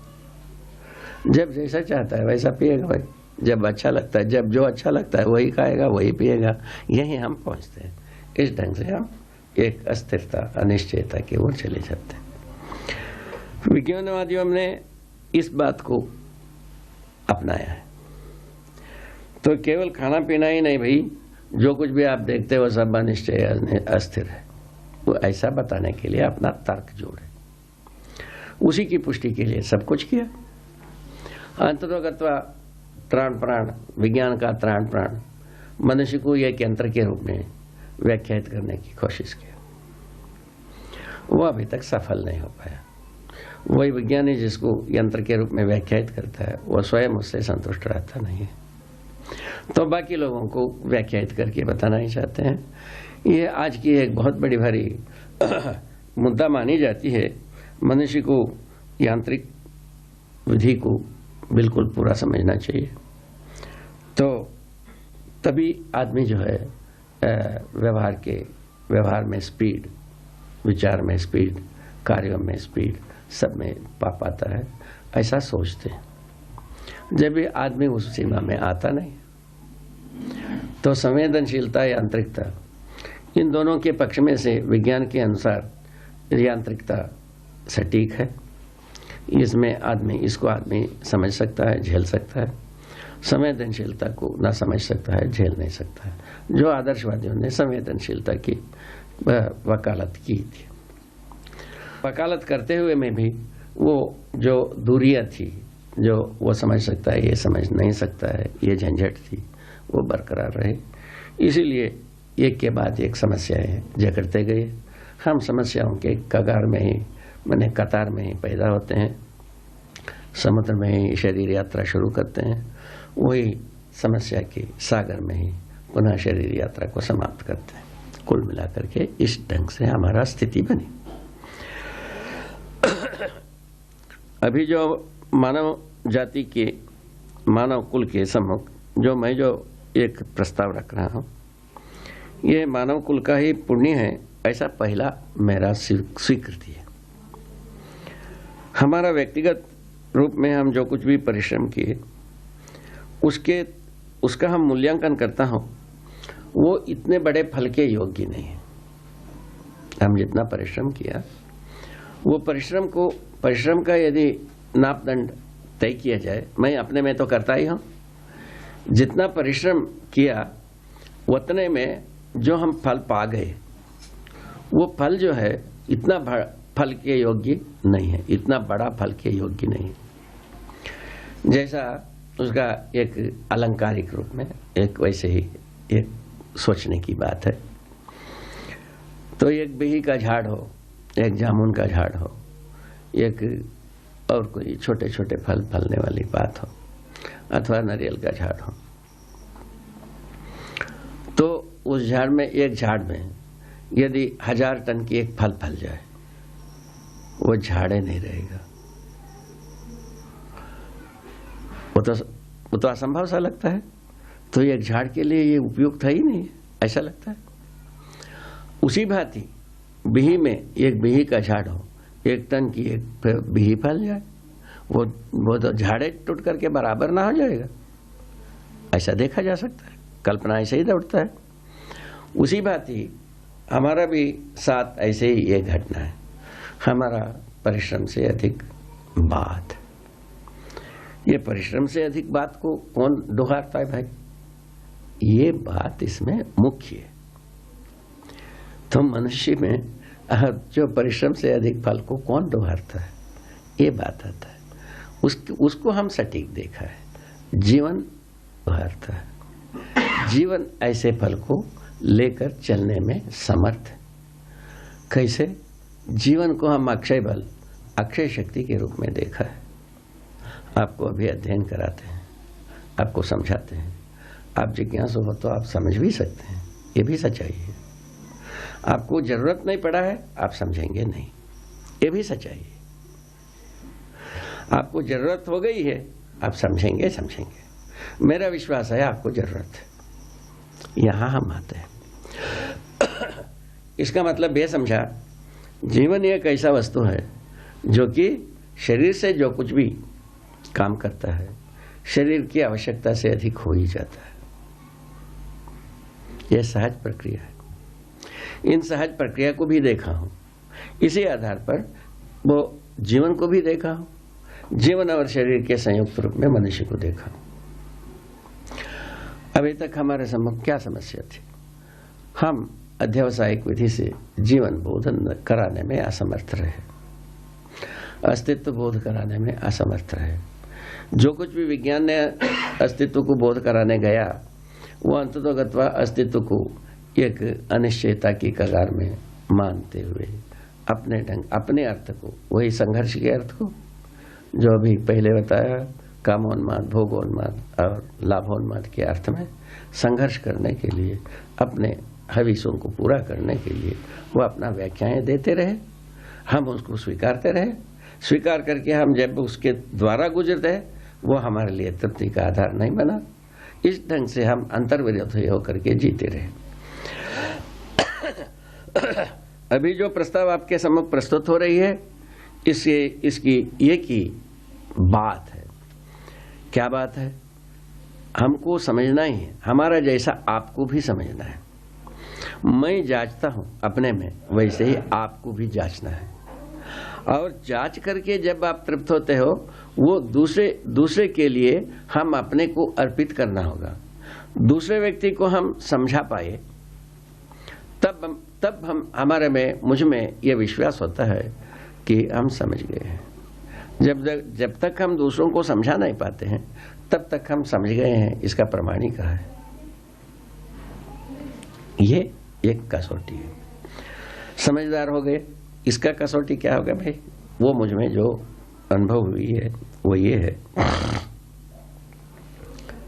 जब जैसा चाहता है वैसा पिएगा भाई, जब अच्छा लगता है, जब जो अच्छा लगता है वही खाएगा, वही पिएगा, यही हम पहुंचते हैं। इस ढंग से हम एक अस्थिरता, अनिश्चयता की ओर चले जाते हैं। विज्ञानवादियों ने इस बात को अपनाया है। तो केवल खाना पीना ही नहीं भाई, जो कुछ भी आप देखते हो सब अनिश्चय, अस्थिर है, वो ऐसा बताने के लिए अपना तर्क जोड़े। उसी की पुष्टि के लिए सब कुछ किया। अंततोगत्वा त्राण प्राण, विज्ञान का त्राण प्राण मनुष्य को एक यंत्र के रूप में व्याख्यात करने की कोशिश की, वो अभी तक सफल नहीं हो पाया। वही विज्ञानी जिसको यंत्र के रूप में व्याख्यात करता है, वो स्वयं उससे संतुष्ट रहता नहीं है, तो बाकी लोगों को व्याख्यात करके बताना ही चाहते हैं। ये आज की एक बहुत बड़ी भारी मुद्दा मानी जाती है। मनुष्य को यांत्रिक विधि को बिल्कुल पूरा समझना चाहिए, तो तभी आदमी जो है व्यवहार में स्पीड, विचार में स्पीड, कार्यों में स्पीड, सब में पा पाता है, ऐसा सोचते हैं। जब भी आदमी उस सीमा में आता नहीं, तो संवेदनशीलता, यांत्रिकता, इन दोनों के पक्ष में से विज्ञान के अनुसार यांत्रिकता सटीक है। इसमें इसको आदमी समझ सकता है, झेल सकता है। संवेदनशीलता को ना समझ सकता है, झेल नहीं सकता है। जो आदर्शवादियों ने संवेदनशीलता की वकालत की थी, वकालत करते हुए में भी वो जो दूरियां थी, जो वो समझ सकता है, ये समझ नहीं सकता है, ये झंझट थी, वो बरकरार रहे। इसीलिए एक के बाद एक समस्याएं जकड़ते गए। हम समस्याओं के कगार में ही, माने कतार में ही पैदा होते हैं, समुद्र में ही शरीर यात्रा शुरू करते हैं, वही समस्या के सागर में ही पुनः शरीर यात्रा को समाप्त करते हैं। कुल मिलाकर के इस ढंग से हमारा स्थिति बनी। अभी जो मानव जाति के, मानव कुल के सम्मुख जो एक प्रस्ताव रख रहा हूं, ये मानव कुल का ही पुण्य है, ऐसा पहला मेरा स्वीकृति है। हमारा व्यक्तिगत रूप में हम जो कुछ भी परिश्रम किए उसका हम मूल्यांकन करता हूं, वो इतने बड़े फल के योग्य नहीं है। हम जितना परिश्रम किया, वो परिश्रम का यदि मापदंड तय किया जाए, मैं अपने में तो करता ही हूं, जितना परिश्रम किया उतने में जो हम फल पा गए, वो फल जो है इतना फल के योग्य नहीं है, इतना बड़ा फल के योग्य नहीं है। जैसा उसका एक अलंकारिक रूप में एक वैसे ही एक सोचने की बात है। तो एक बिही का झाड़ हो, एक जामुन का झाड़ हो, एक और कोई छोटे छोटे फल फलने वाली बात हो, अथवा नारियल का झाड़ हो, तो उस झाड़ में, एक झाड़ में यदि 1000 टन की एक फल फल जाए, वो झाड़े नहीं रहेगा। वो तो असंभव सा लगता है। तो एक झाड़ के लिए ये उपयुक्त है ही नहीं, ऐसा लगता है। उसी भांति बिही में एक बिही का झाड़ हो, 1 टन की एक बिही फल जाए, वो तो झाड़े टूट करके बराबर ना हो जाएगा, ऐसा देखा जा सकता है। कल्पना ऐसे ही दौड़ता है। उसी भांति हमारा भी साथ ऐसे ही एक घटना है। हमारा परिश्रम से अधिक बात, ये परिश्रम से अधिक बात को कौन दोहराता है भाई? ये बात इसमें मुख्य है। तो मनुष्य में जो परिश्रम से अधिक फल को कौन दोहराता है, ये बात आता है। उसको हम सटीक देखा है। जीवन दोहराता है। जीवन ऐसे फल को लेकर चलने में समर्थ है। कैसे? जीवन को हम अक्षय बल, अक्षय शक्ति के रूप में देखा है। आपको अभी अध्ययन कराते हैं, आपको समझाते हैं, आप जिज्ञासु हो तो आप समझ भी सकते हैं, ये भी सच्चाई है। आपको जरूरत नहीं पड़ा है, आप समझेंगे नहीं, ये भी सच्चाई है। आपको जरूरत हो गई है, आप समझेंगे। मेरा विश्वास है आपको जरूरत है, यहां हम आते हैं। इसका मतलब यह समझा, जीवन एक ऐसा वस्तु है जो कि शरीर से जो कुछ भी काम करता है, शरीर की आवश्यकता से अधिक हो ही जाता है। यह सहज प्रक्रिया है। इन सहज प्रक्रिया को भी देखा हूं, इसी आधार पर वो जीवन को भी देखा हूं, जीवन और शरीर के संयुक्त रूप में मनुष्य को देखा हूं। अभी तक हमारे सम्मुख क्या समस्या थी? हम अध्यवसायिक विधि से जीवन बोधन कराने में असमर्थ रहे, अस्तित्व बोध कराने में असमर्थ रहे। जो कुछ भी विज्ञान ने अस्तित्व को बोध कराने गया, वो अंततोगत्वा अस्तित्व को एक अनिश्चयता की कगार में मानते हुए अपने ढंग, अपने अर्थ को, वही संघर्ष के अर्थ को जो अभी पहले बताया, कामोन्माद, भोगोन्माद और लाभोन्माद के अर्थ में संघर्ष करने के लिए, अपने हवीसों को पूरा करने के लिए वो अपना व्याख्याएं देते रहे। हम उसको स्वीकारते रहे। स्वीकार करके हम जब उसके द्वारा गुजरते, वो हमारे लिए तृप्ति का आधार नहीं बना। इस ढंग से हम अंतर्विरोधी होकर के जीते रहे। अभी जो प्रस्ताव आपके सम्मुख प्रस्तुत हो रही है, इसकी एक ही बात है। क्या बात है? हमको समझना ही है, हमारा जैसा आपको भी समझना है। मैं जांचता हूं अपने में, वैसे ही आपको भी जांचना है। और जांच करके जब आप तृप्त होते हो, वो दूसरे के लिए हम अपने को अर्पित करना होगा। दूसरे व्यक्ति को हम समझा पाए, तब हम हमारे में, मुझ में यह विश्वास होता है कि हम समझ गए हैं। जब तक हम दूसरों को समझा नहीं पाते हैं, तब तक हम समझ गए हैं, इसका प्रमाण ही कहा है। ये एक कसौटी है। समझदार हो गए, इसका कसौटी क्या होगा भाई? वो मुझ में जो अनुभव हुई है वो ये है,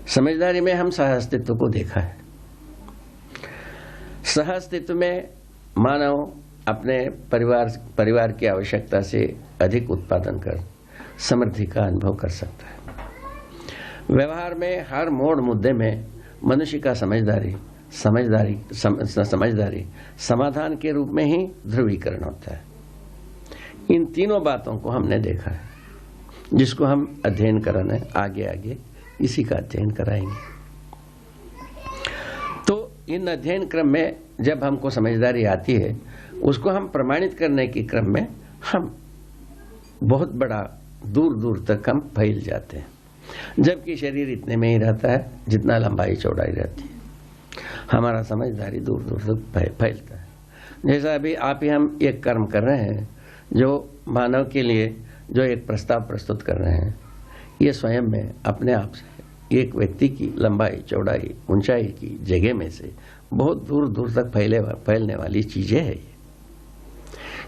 समझदारी में हम सह अस्तित्व को देखा है। सह अस्तित्व में मानव अपने परिवार की आवश्यकता से अधिक उत्पादन कर समृद्धि का अनुभव कर सकता है। व्यवहार में हर मोड़ मुद्दे में मनुष्य का समझदारी समाधान के रूप में ही ध्रुवीकरण होता है। इन तीनों बातों को हमने देखा है। जिसको हम अध्ययन कराना है, आगे आगे इसी का अध्ययन कराएंगे। तो इन अध्ययन क्रम में जब हमको समझदारी आती है, उसको हम प्रमाणित करने के क्रम में हम बहुत बड़ा दूर दूर तक हम फैल जाते हैं, जबकि शरीर इतने में ही रहता है जितना लंबाई चौड़ाई रहती है। हमारा समझदारी दूर दूर तक फैलता है। जैसा अभी आप ही हम एक कर्म कर रहे हैं, जो मानव के लिए जो एक प्रस्ताव प्रस्तुत कर रहे हैं, ये स्वयं में अपने आप से एक व्यक्ति की लंबाई चौड़ाई ऊंचाई की जगह में से बहुत दूर दूर तक फैलने वाली चीजें है।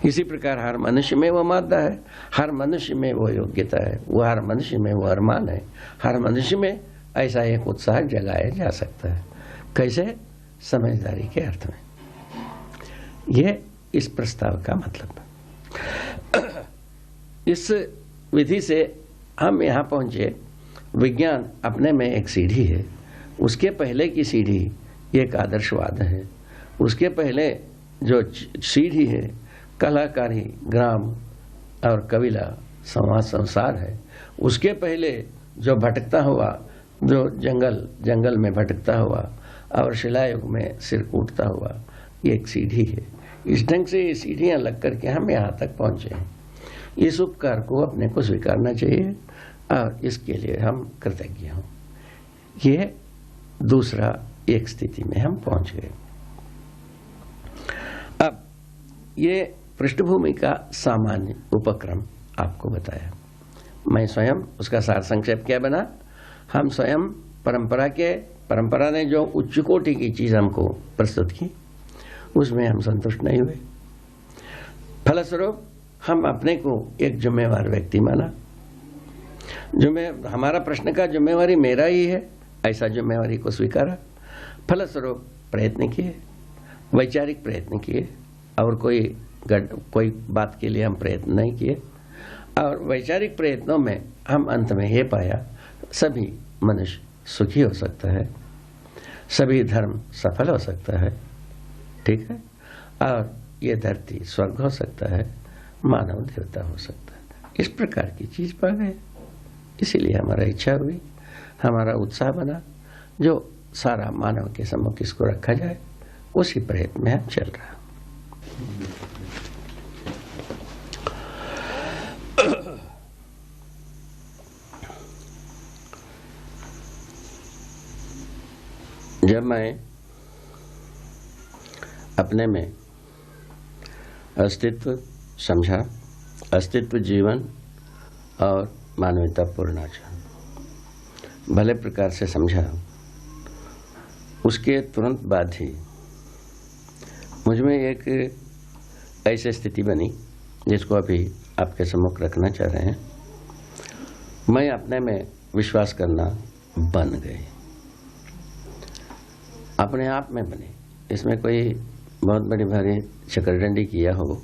इसी प्रकार हर मनुष्य में वो मादा है, हर मनुष्य में वो योग्यता है, वो हर मनुष्य में वो अरमान है, हर मनुष्य में ऐसा एक उत्साह जगाया जा सकता है। कैसे? समझदारी के अर्थ में। यह इस प्रस्ताव का मतलब है। इस विधि से हम यहाँ पहुंचे। विज्ञान अपने में एक सीढ़ी है, उसके पहले की सीढ़ी एक आदर्शवाद है, उसके पहले जो सीढ़ी है कलाकारी, ग्राम और कबीला, समाज, संसार है, उसके पहले जो भटकता हुआ, जो जंगल में भटकता हुआ और शिलायुग में सिर कूटता हुआ, ये एक सीढ़ी है। इस ढंग से ये सीढ़ियां लग करके हम यहाँ तक पहुंचे हैं। इस उपकार को अपने को स्वीकारना चाहिए और इसके लिए हम कृतज्ञ हों। ये दूसरा एक स्थिति में हम पहुंच गए। अब ये पृष्ठभूमि का सामान्य उपक्रम आपको बताया, मैं स्वयं उसका सार संक्षेप क्या बना। हम स्वयं परंपरा ने जो उच्च कोटि की चीज हमको प्रस्तुत की, उसमें हम संतुष्ट नहीं हुए। फलस्वरूप हम अपने को एक जिम्मेवार व्यक्ति माना। हमारा प्रश्न का जिम्मेवारी मेरा ही है, ऐसा जिम्मेवारी को स्वीकारा। फलस्वरूप प्रयत्न किए, वैचारिक प्रयत्न किए, और कोई बात के लिए हम प्रयत्न नहीं किए। और वैचारिक प्रयत्नों में हम अंत में ये पाया, सभी मनुष्य सुखी हो सकता है, सभी धर्म सफल हो सकता है, ठीक है, और ये धरती स्वर्ग हो सकता है, मानव देवता हो सकता है। इस प्रकार की चीज पा गए। इसीलिए हमारा इच्छा हुई, हमारा उत्साह बना, जो सारा मानव के सम्मुख इसको रखा जाए, उसी प्रयत्न में हम चल रहा। जब मैं अपने में अस्तित्व समझा, अस्तित्व, जीवन और मानवतापूर्ण आचरण भले प्रकार से समझा, उसके तुरंत बाद ही मुझ में एक ऐसी स्थिति बनी जिसको अभी आपके सम्मुख रखना चाह रहे हैं। मैं अपने में विश्वास करना बन गई, अपने आप में बनी। इसमें कोई बहुत बड़ी भारी चक्रडंडी किया हो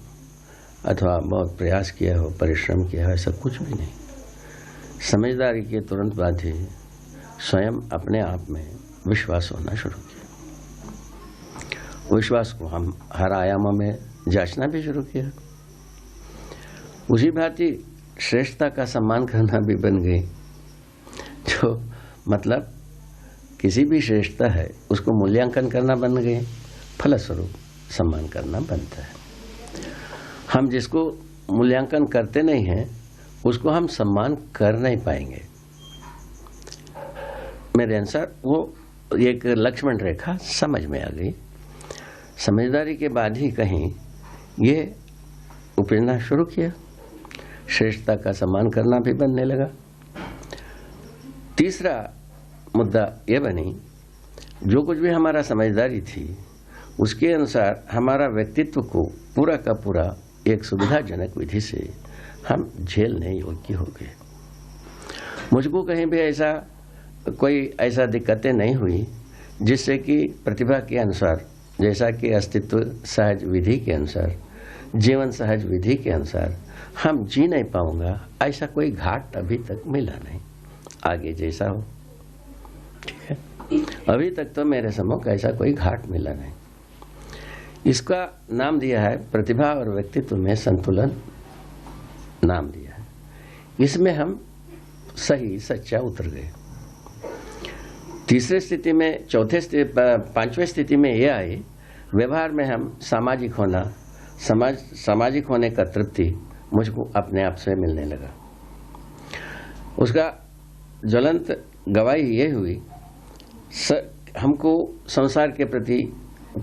अथवा बहुत प्रयास किया हो, परिश्रम किया हो, ऐसा कुछ भी नहीं। समझदारी के तुरंत बाद ही स्वयं अपने आप में विश्वास होना शुरू किया। विश्वास को हम हर आयामों में जांचना भी शुरू किया। उसी भांति श्रेष्ठता का सम्मान करना भी बन गई, जो मतलब किसी भी श्रेष्ठता है उसको मूल्यांकन करना बन गए, फलस्वरूप सम्मान करना बनता है। हम जिसको मूल्यांकन करते नहीं हैं उसको हम सम्मान कर नहीं पाएंगे। मेरे अनुसार वो एक लक्ष्मण रेखा समझ में आ गई। समझदारी के बाद ही कहीं ये उपजना शुरू किया, श्रेष्ठता का सम्मान करना भी बनने लगा। तीसरा मुद्दा ये बनी, जो कुछ भी हमारा समझदारी थी उसके अनुसार हमारा व्यक्तित्व को पूरा का पूरा एक सुविधाजनक विधि से हम झेलने योग्य हो गए। मुझको कहीं भी ऐसा दिक्कतें नहीं हुई जिससे कि प्रतिभा के अनुसार, जैसा कि अस्तित्व सहज विधि के अनुसार, जीवन सहज विधि के अनुसार हम जी नहीं पाऊंगा, ऐसा कोई घाट अभी तक मिला नहीं। आगे जैसा हो, ठीक है, अभी तक तो मेरे सम्मुख ऐसा कोई घाट मिला नहीं। इसका नाम दिया है प्रतिभा और व्यक्तित्व में संतुलन, नाम दिया है। इसमें हम सही सच्चा उतर गए। तीसरे स्थिति में, पांचवें स्थिति में यह आए, व्यवहार में हम सामाजिक होने का तृप्ति मुझको अपने आप से मिलने लगा। उसका ज्वलंत गवाही ये हुई, हमको संसार के प्रति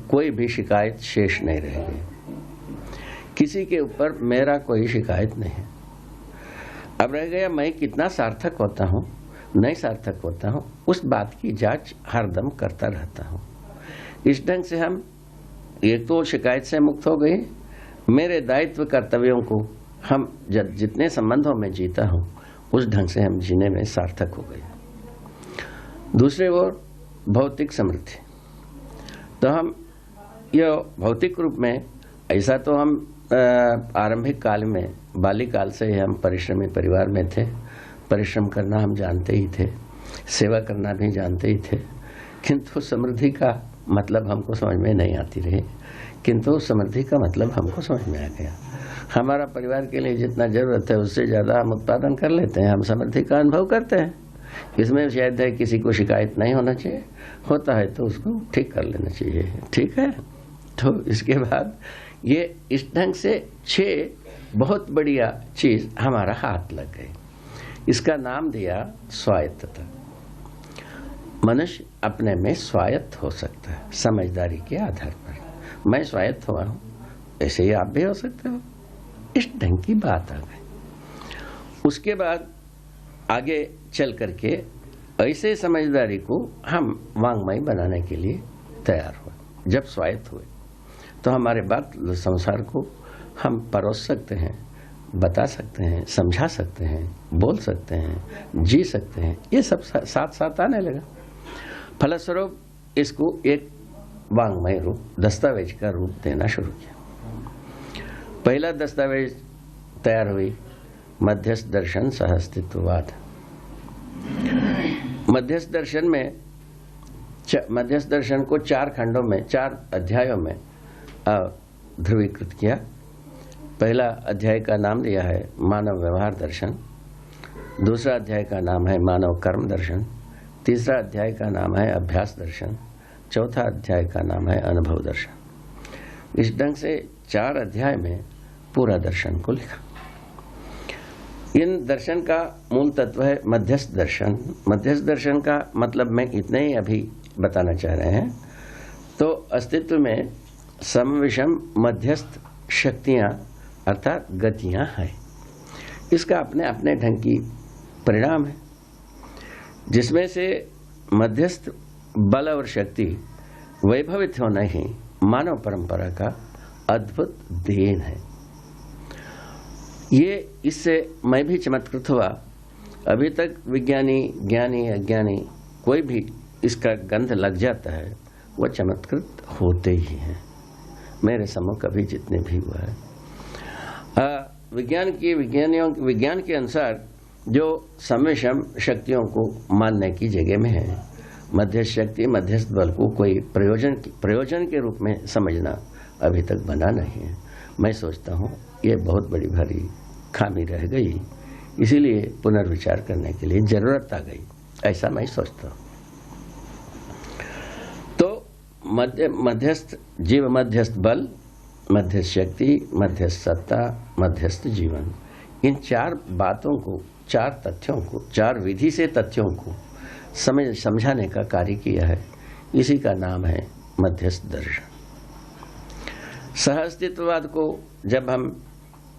कोई भी शिकायत शेष नहीं रह गई। किसी के ऊपर मेरा कोई शिकायत नहीं है। अब रह गया मैं कितना सार्थक होता हूँ, नहीं सार्थक होता हूँ, उस बात की जांच हरदम करता रहता हूँ। इस ढंग से हम एक तो शिकायत से मुक्त हो गए, मेरे दायित्व कर्तव्यों को हम जितने संबंधों में जीता हूँ उस ढंग से हम जीने में सार्थक हो गए। दूसरे ओर भौतिक समृद्धि, तो हम यह भौतिक रूप में ऐसा तो हम आरंभिक काल में, बाल्यकाल से हम परिश्रमी परिवार में थे, परिश्रम करना हम जानते ही थे, सेवा करना भी जानते ही थे, किंतु समृद्धि का मतलब हमको समझ में नहीं आती रही। किंतु समृद्धि का मतलब हमको समझ में आ गया। हमारा परिवार के लिए जितना जरूरत है उससे ज़्यादा हम उत्पादन कर लेते हैं, हम समृद्धि का अनुभव करते हैं। इसमें शायद है किसी को शिकायत नहीं होना चाहिए, होता है तो उसको ठीक कर लेना चाहिए। ठीक है, तो इसके बाद ये इस ढंग से 6 बहुत बढ़िया चीज हमारा हाथ लग गई। इसका नाम दिया स्वायत्तता। मनुष्य अपने में स्वायत्त हो सकता है समझदारी के आधार पर। मैं स्वायत्त हुआ हूं, ऐसे ही आप भी हो सकते हो। इस ढंग की बात आ गई। उसके बाद आगे चल करके ऐसे समझदारी को हम वांग्मय बनाने के लिए तैयार हुए। जब स्वायत्त हुए तो हमारे बात संसार को हम परोस सकते हैं, बता सकते हैं, समझा सकते हैं, बोल सकते हैं, जी सकते हैं। ये सब साथ साथ आने लगा। फलस्वरूप इसको एक वांग्मय रूप, दस्तावेज का रूप देना शुरू किया। पहला दस्तावेज तैयार हुई मध्यस्थ दर्शन सह अस्तित्ववाद। मध्यस्थ दर्शन में, मध्यस्थ दर्शन को 4 खंडों में, 4 अध्यायों में ध्रुवीकृत किया। पहला अध्याय का नाम दिया है मानव व्यवहार दर्शन, दूसरा अध्याय का नाम है मानव कर्म दर्शन, तीसरा अध्याय का नाम है अभ्यास दर्शन, चौथा अध्याय का नाम है अनुभव दर्शन। इस ढंग से 4 अध्याय में पूरा दर्शन को लिखा। इन दर्शन का मूल तत्व है मध्यस्थ दर्शन। मध्यस्थ दर्शन का मतलब मैं इतने ही अभी बताना चाह रहे हैं। तो अस्तित्व में सम विषम मध्यस्थ शक्तियां अर्थात गतियां हैं। इसका अपने अपने ढंग की परिणाम है, जिसमें से मध्यस्थ बल और शक्ति वैभवित होना ही मानव परंपरा का अद्भुत देन है। ये इससे मैं भी चमत्कृत हुआ। अभी तक विज्ञानी, ज्ञानी, अज्ञानी कोई भी इसका गंध लग जाता है, वह चमत्कृत होते ही हैं। मेरे सम्मुख अभी जितने भी हुआ है, विज्ञान के अनुसार जो समविषम शक्तियों को मानने की जगह में है, मध्यस्थ शक्ति, मध्यस्थ बल को कोई प्रयोजन के रूप में समझना अभी तक बना नहीं है। मैं सोचता हूँ ये बहुत बड़ी भारी खामी रह गई, इसीलिए पुनर्विचार करने के लिए जरूरत आ गई, ऐसा मैं सोचता हूँ। मध्यस्थ जीव, मध्यस्थ बल, मध्यस्थ शक्ति, मध्यस्थ सत्ता, मध्यस्थ जीवन, इन 4 बातों को, 4 तथ्यों को, 4 विधि से तथ्यों को समझाने का कार्य किया है। इसी का नाम है मध्यस्थ दर्शन। सह अस्तित्ववाद को जब हम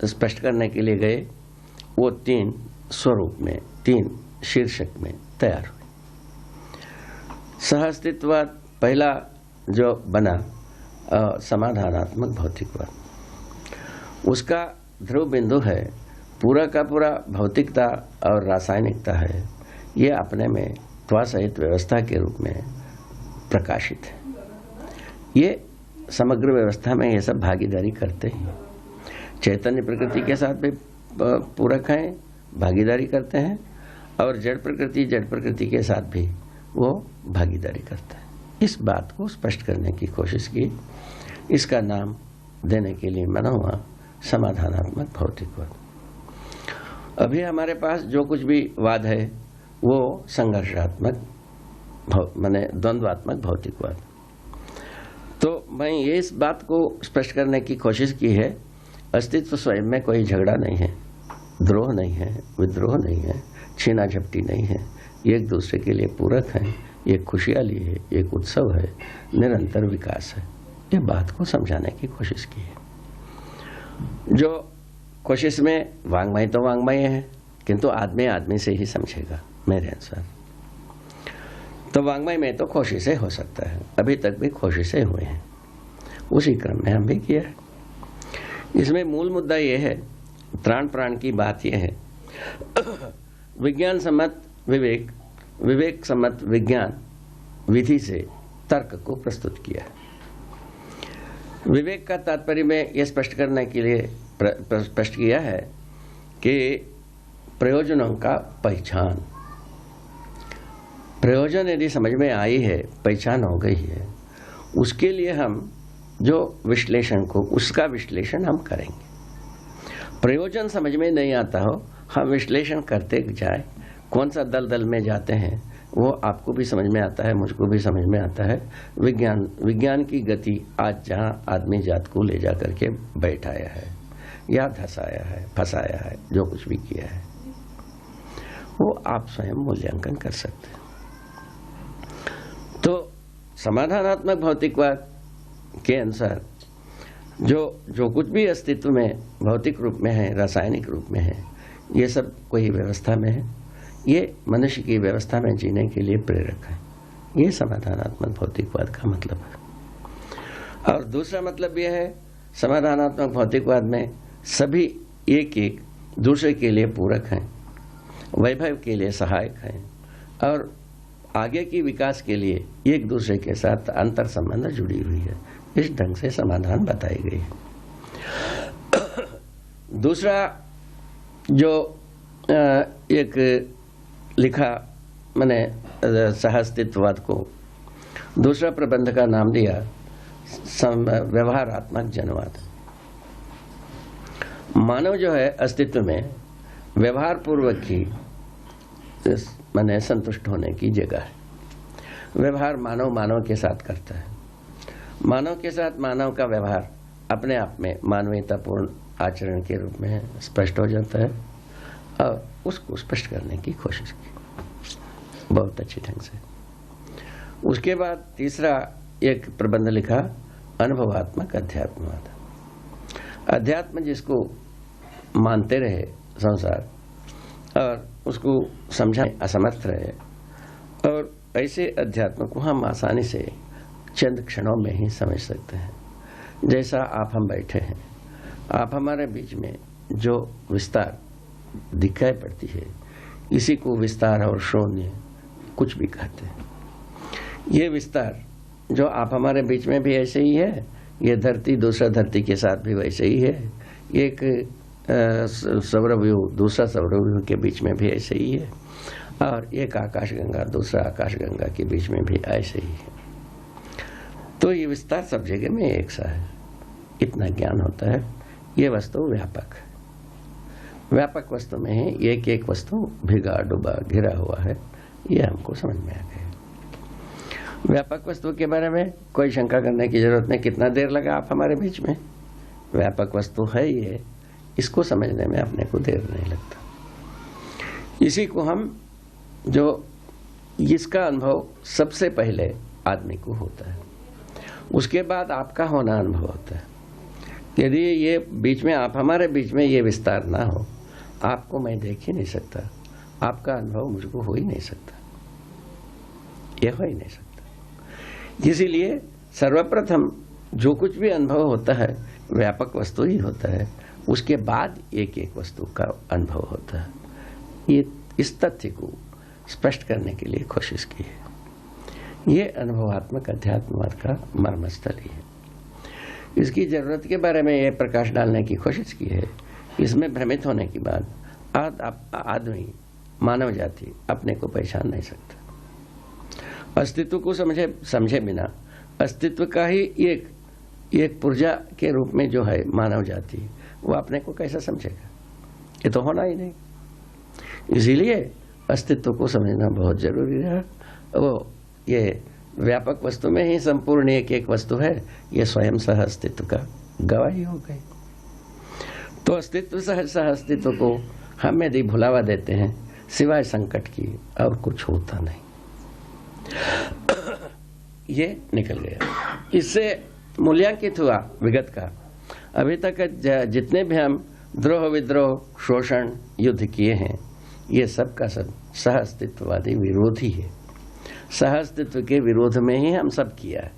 स्पष्ट करने के लिए गए, वो 3 स्वरूप में, 3 शीर्षक में तैयार हुए। सह अस्तित्ववाद पहला जो बना समाधानात्मक भौतिकवाद। उसका ध्रुव बिंदु है पूरा का पूरा भौतिकता और रासायनिकता है। ये अपने में त्वा सहित व्यवस्था के रूप में प्रकाशित है। ये समग्र व्यवस्था में ये सब भागीदारी करते हैं। चैतन्य प्रकृति के साथ भी पूरक हैं, भागीदारी करते हैं, और जड़ प्रकृति के साथ भी वो भागीदारी करता है। इस बात को स्पष्ट करने की कोशिश की। इसका नाम देने के लिए मना हुआ समाधानात्मक भौतिकवाद। अभी हमारे पास जो कुछ भी वाद है वो संघर्षात्मक माने द्वंद्वात्मक भौतिकवाद। तो मैं ये इस बात को स्पष्ट करने की कोशिश की है, अस्तित्व स्वयं में कोई झगड़ा नहीं है, द्रोह नहीं है, विद्रोह नहीं है, छीना झपटी नहीं है, एक दूसरे के लिए पूरक है, एक खुशहाली है, एक उत्सव है, निरंतर विकास है। ये बात को समझाने की कोशिश की है। जो कोशिश में वांग्मय तो वांग्मय है, किंतु आदमी आदमी से ही समझेगा मेरे अनुसार। तो वांग्मय में तो कोशिशें हो सकता है, अभी तक भी कोशिशें हुए हैं, उसी क्रम में हम भी किया है। इसमें मूल मुद्दा यह है, त्राण प्राण की बात यह है, विज्ञान सम्मत विवेक, विवेक सम्मत विज्ञान विधि से तर्क को प्रस्तुत किया है। विवेक का तात्पर्य में यह स्पष्ट करने के लिए स्पष्ट किया है कि प्रयोजनों का पहचान, प्रयोजन यदि समझ में आई है, पहचान हो गई है, उसके लिए हम जो विश्लेषण को, उसका विश्लेषण हम करेंगे। प्रयोजन समझ में नहीं आता हो, हम विश्लेषण करते जाए, कौन सा दल में जाते हैं वो आपको भी समझ में आता है, मुझको भी समझ में आता है। विज्ञान की गति आज जहां आदमी जात को ले जा करके बैठाया है या धसाया है, फंसाया है, जो कुछ भी किया है वो आप स्वयं मूल्यांकन कर सकते हैं। तो समाधानात्मक भौतिकवाद के अनुसार जो कुछ भी अस्तित्व में भौतिक रूप में है, रासायनिक रूप में है, ये सब कोई व्यवस्था में है, ये मनुष्य की व्यवस्था में जीने के लिए प्रेरक है। ये समाधानात्मक भौतिकवाद का मतलब है। और दूसरा मतलब यह है, समाधानात्मक भौतिकवाद में सभी एक एक दूसरे के लिए पूरक हैं, वैभव के लिए सहायक हैं और आगे की विकास के लिए एक दूसरे के साथ अंतर संबंध जुड़ी हुई है। इस ढंग से समाधान बताई गई है। दूसरा जो एक लिखा मैंने सहअस्तित्ववाद को, दूसरा प्रबंध का नाम दिया व्यवहारात्मक जनवाद। मानव जो है अस्तित्व में व्यवहार पूर्वक ही माने संतुष्ट होने की जगह है। व्यवहार मानव के साथ करता है, मानव के साथ मानव का व्यवहार अपने आप में मानवीयतापूर्ण आचरण के रूप में स्पष्ट हो जाता है और उसको स्पष्ट करने की कोशिश की बहुत अच्छी ढंग से। उसके बाद तीसरा एक प्रबंध लिखा, अनुभवात्मक अध्यात्मवाद। अध्यात्म जिसको मानते रहे संसार और उसको समझाने असमर्थ रहे, और ऐसे अध्यात्म को हम आसानी से चंद क्षणों में ही समझ सकते हैं। जैसा आप हम बैठे हैं, आप हमारे बीच में जो विस्तार दिखाई पड़ती है, इसी को विस्तार और शून्य कुछ भी कहते हैं। ये विस्तार जो आप हमारे बीच में भी ऐसे ही है, ये धरती दूसरा धरती के साथ भी वैसे ही है, एक सौरव्यूह दूसरा सौरव्यूह के बीच में भी ऐसे ही है, और एक आकाशगंगा दूसरा आकाशगंगा के बीच में भी ऐसे ही है। तो ये विस्तार सब जगह में एक सा है, इतना ज्ञान होता है। ये वस्तु व्यापक है, व्यापक वस्तु में है, एक एक वस्तु भिगा डूबा घिरा हुआ है, ये हमको समझ में आ गया। व्यापक वस्तु के बारे में कोई शंका करने की जरूरत नहीं। कितना देर लगा आप हमारे बीच में, व्यापक वस्तु है ये, इसको समझने में अपने को देर नहीं लगता। इसी को हम जो इसका अनुभव सबसे पहले आदमी को होता है, उसके बाद आपका होना अनुभव होता है। यदि ये बीच में आप हमारे बीच में ये विस्तार ना हो, आपको मैं देख ही नहीं सकता, आपका अनुभव मुझको हो ही नहीं सकता, ये हो ही नहीं सकता। इसीलिए सर्वप्रथम जो कुछ भी अनुभव होता है व्यापक वस्तु ही होता है, उसके बाद एक एक वस्तु का अनुभव होता है। ये इस तथ्य को स्पष्ट करने के लिए कोशिश की है। ये अनुभवात्मक अध्यात्मवाद का मर्मस्थल ही है। इसकी जरूरत के बारे में यह प्रकाश डालने की कोशिश की है। इसमें भ्रमित होने के बाद आदमी मानव जाति अपने को पहचान नहीं सकता। अस्तित्व को समझे बिना अस्तित्व का ही एक पुर्जा के रूप में जो है मानव जाति, वो अपने को कैसे समझेगा? ये तो होना ही नहीं। इसीलिए अस्तित्व को समझना बहुत जरूरी है। वो ये व्यापक वस्तु में ही संपूर्ण एक एक वस्तु है, ये स्वयं सह अस्तित्व का गवाही हो गई। तो अस्तित्व सह अस्तित्व को हम यदि भुलावा देते हैं सिवाय संकट की और कुछ होता नहीं। ये निकल गया, इससे मूल्यांकित हुआ विगत का। अभी तक जितने भी हम द्रोह विद्रोह शोषण युद्ध किए हैं, ये सब का सब सह अस्तित्ववादी विरोधी है। सह अस्तित्व के विरोध में ही हम सब किया है।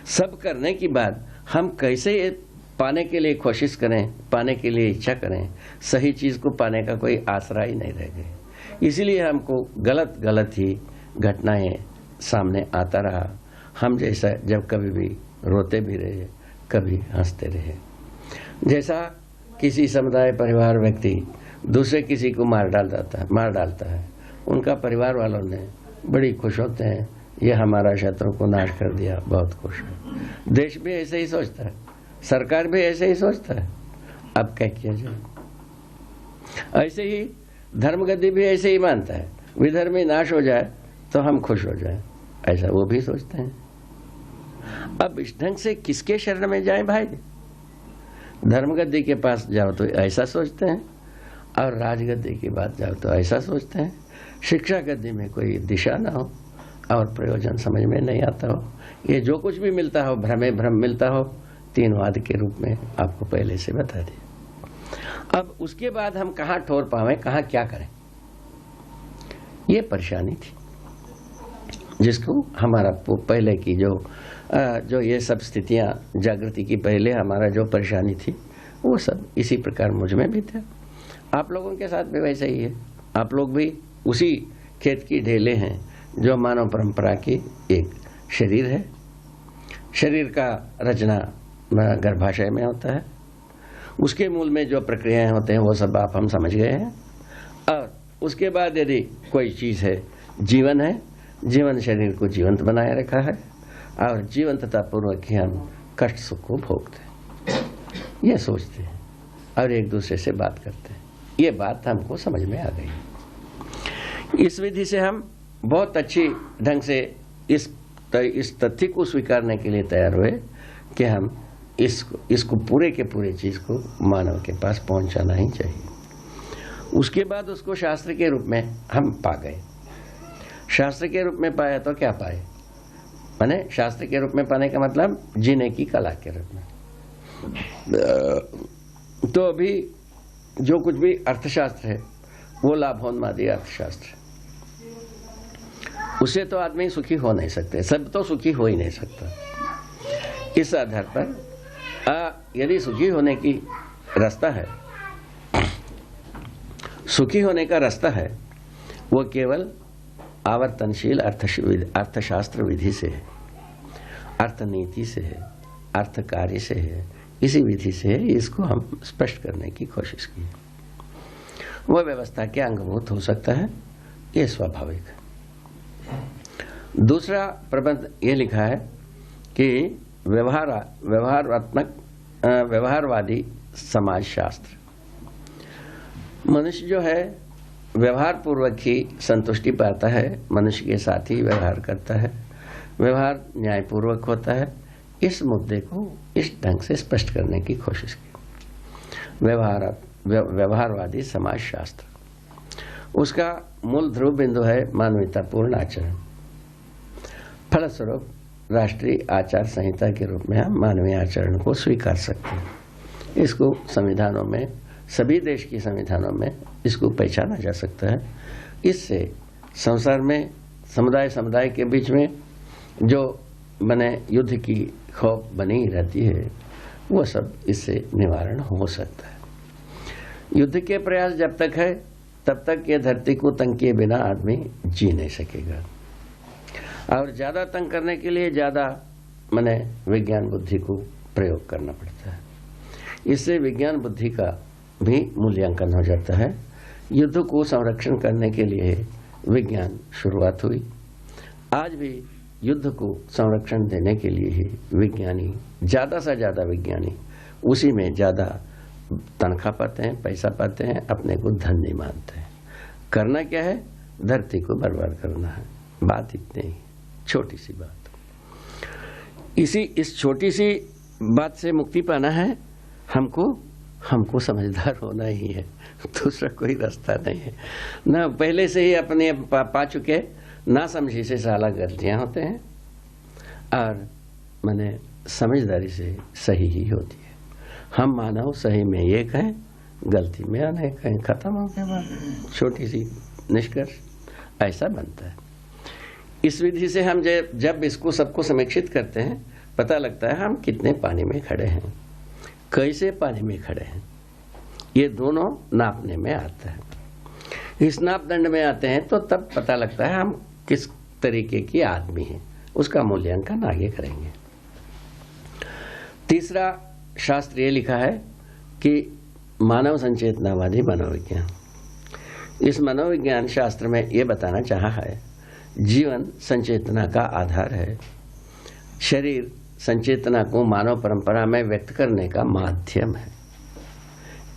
सब करने के बाद हम कैसे पाने के लिए कोशिश करें, पाने के लिए इच्छा करें, सही चीज को पाने का कोई आसरा ही नहीं रह गया। इसीलिए हमको गलत गलत ही घटनाएं सामने आता रहा। हम जैसा जब कभी भी रोते भी रहे, कभी हंसते रहे। जैसा किसी समुदाय परिवार व्यक्ति दूसरे किसी को मार डालता है, उनका परिवार वालों ने बड़ी खुश होते हैं, ये हमारा शत्रु को नाश कर दिया, बहुत खुश है। देश भी ऐसे ही सोचता है, सरकार भी ऐसे ही सोचता है। अब क्या किया जाए? ऐसे ही धर्मगति भी ऐसे ही मानता है, विधर्मी नाश हो जाए तो हम खुश हो जाए, ऐसा वो भी सोचते हैं। अब इस ढंग से किसके शरण में जाए भाई? धर्मगद्दी के पास जाओ तो ऐसा सोचते हैं, और राजगद्दी की बात जाओ तो ऐसा सोचते हैं। शिक्षा गद्दी में कोई दिशा ना हो और प्रयोजन समझ में नहीं आता हो, ये जो कुछ भी मिलता हो भ्रमे भ्रम मिलता हो, तीनवाद के रूप में आपको पहले से बता दिया। अब उसके बाद हम कहाँ ठोर पावे, कहाँ क्या करें, ये परेशानी थी जिसको हमारा पहले की जो ये सब स्थितियां जागृति की पहले हमारा जो परेशानी थी, वो सब इसी प्रकार मुझ में भी था। आप लोगों के साथ भी वैसे ही है। आप लोग भी उसी खेत की ढेले हैं जो मानव परंपरा की एक शरीर है। शरीर का रचना गर्भाशय में होता है, उसके मूल में जो प्रक्रियाएं होते हैं वो सब आप हम समझ गए हैं। और उसके बाद यदि कोई चीज है, जीवन है, जीवन शरीर को जीवंत बनाए रखा है, और जीवंतता पूर्वक ही हम कष्ट सुख को भोगते हैं, ये सोचते हैं और एक दूसरे से बात करते हैं। ये बात हमको समझ में आ गई। इस विधि से हम बहुत अच्छी ढंग से इस तथ्य को स्वीकारने के लिए तैयार हुए कि हम इसको पूरे के पूरे चीज को मानव के पास पहुंचाना ही चाहिए। उसके बाद उसको शास्त्र के रूप में हम पा गए। शास्त्र के रूप में पाया तो क्या पाए? माने शास्त्र के रूप में पाने का मतलब जीने की कला के रूप में। तो अभी जो कुछ भी अर्थशास्त्र है वो लाभोन्मादी अर्थशास्त्र, उससे तो आदमी सुखी हो नहीं सकते, सब तो सुखी हो ही नहीं सकता। इस आधार पर यदि सुखी होने की रास्ता है, सुखी होने का रास्ता है, वो केवल आवर्तनशील अर्थशास्त्र विधि से है, अर्थनीति से है, अर्थ कार्य से है। इसी विधि से इसको हम स्पष्ट करने की कोशिश की। वह व्यवस्था के अंगभूत हो सकता है, ये स्वाभाविक है। दूसरा प्रबंध ये लिखा है कि व्यवहारवादी समाजशास्त्र। मनुष्य जो है व्यवहार पूर्वक ही संतुष्टि पाता है, मनुष्य के साथ ही व्यवहार करता है, व्यवहार न्यायपूर्वक होता है। इस मुद्दे को इस ढंग से स्पष्ट करने की कोशिश की। व्यवहारवादी समाजशास्त्र, उसका मूल ध्रुव बिंदु है मानवतापूर्ण आचरण। फलस्वरूप राष्ट्रीय आचार संहिता के रूप में हम मानवीय आचरण को स्वीकार सकते हैं। इसको संविधानों में, सभी देश की संविधानों में इसको पहचाना जा सकता है। इससे संसार में समुदाय के बीच में जो बने युद्ध की खौफ बनी रहती है, वो सब इससे निवारण हो सकता है। युद्ध के प्रयास जब तक है तब तक ये धरती को तंग किए बिना आदमी जी नहीं सकेगा, और ज्यादा तंग करने के लिए ज्यादा विज्ञान बुद्धि को प्रयोग करना पड़ता है। इससे विज्ञान बुद्धि का भी मूल्यांकन हो जाता है। युद्ध को संरक्षण करने के लिए विज्ञान शुरुआत हुई। आज भी युद्ध को संरक्षण देने के लिए ही विज्ञानी, ज्यादा से ज्यादा विज्ञानी उसी में ज्यादा तनख्वाह पाते हैं, पैसा पाते हैं, अपने को धनी मानते हैं। करना क्या है? धरती को बर्बाद करना है। बात इतनी ही, छोटी सी बात। इस छोटी सी बात से मुक्ति पाना है हमको समझदार होना ही है, दूसरा कोई रास्ता नहीं है ना। पहले से ही अपने पा चुके ना समझी से साला गलतियां होते हैं, और मैंने समझदारी से सही ही होती है। हम मानव सही में एक हैं, गलती में अनेक हैं, खत्म हो गया बात। छोटी सी निष्कर्ष ऐसा बनता है। इस विधि से हम जब इसको सबको समीक्षित करते हैं, पता लगता है हम कितने पानी में खड़े हैं, कैसे पानी में खड़े हैं। ये दोनों नापने में आता है। इस नापदंड में आते हैं तो तब पता लगता है हम किस तरीके की आदमी हैं। उसका मूल्यांकन आगे करेंगे। तीसरा शास्त्र ये लिखा है कि मानव संचेतनावादी मनोविज्ञान। इस मनोविज्ञान शास्त्र में ये बताना चाहा है, जीवन संचेतना का आधार है। शरीर संचेतना को मानव परंपरा में व्यक्त करने का माध्यम है।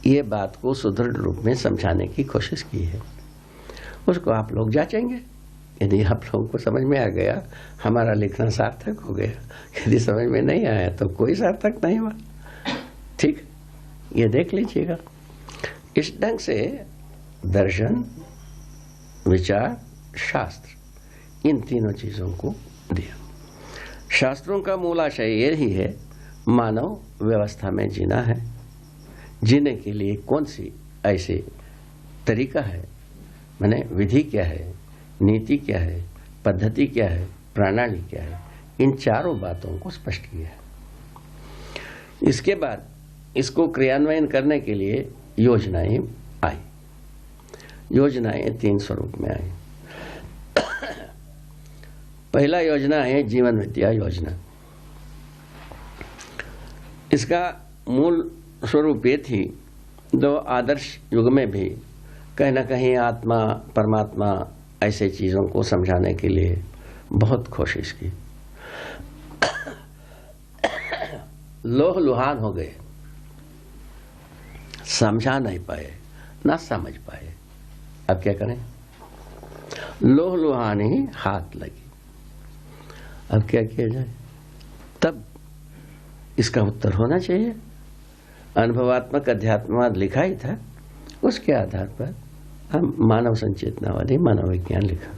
ये बात को सुदृढ़ रूप में समझाने की कोशिश की है। उसको आप लोग जांचेंगे। यदि आप लोगों को समझ में आ गया, हमारा लिखना सार्थक हो गया। यदि समझ में नहीं आया तो कोई सार्थक नहीं हुआ। ठीक, ये देख लीजिएगा। इस ढंग से दर्शन, विचार, शास्त्र, इन तीनों चीजों को दिया। शास्त्रों का मूल आशय यही है, मानव व्यवस्था में जीना है। जीने के लिए कौन सी ऐसे तरीका है, माने विधि क्या है, नीति क्या है, पद्धति क्या है, प्रणाली क्या है, इन चारों बातों को स्पष्ट किया है। इसके बाद इसको क्रियान्वयन करने के लिए योजनाएं आई। योजनाएं 3 स्वरूप में आई। पहला योजना है जीवन विद्या योजना। इसका मूल स्वरूप ये थी, दो आदर्श युग में भी कहीं ना कहीं आत्मा, परमात्मा ऐसे चीजों को समझाने के लिए बहुत कोशिश की। लोह लुहान हो गए, समझा नहीं पाए, ना समझ पाए। अब क्या करें? लोह लुहान ही हाथ लगी। अब क्या किया जाए? तब इसका उत्तर होना चाहिए। अनुभवात्मक अध्यात्मवाद लिखा ही था, उसके आधार पर हम मानव संचेतनावादी मनोविज्ञान लिखा।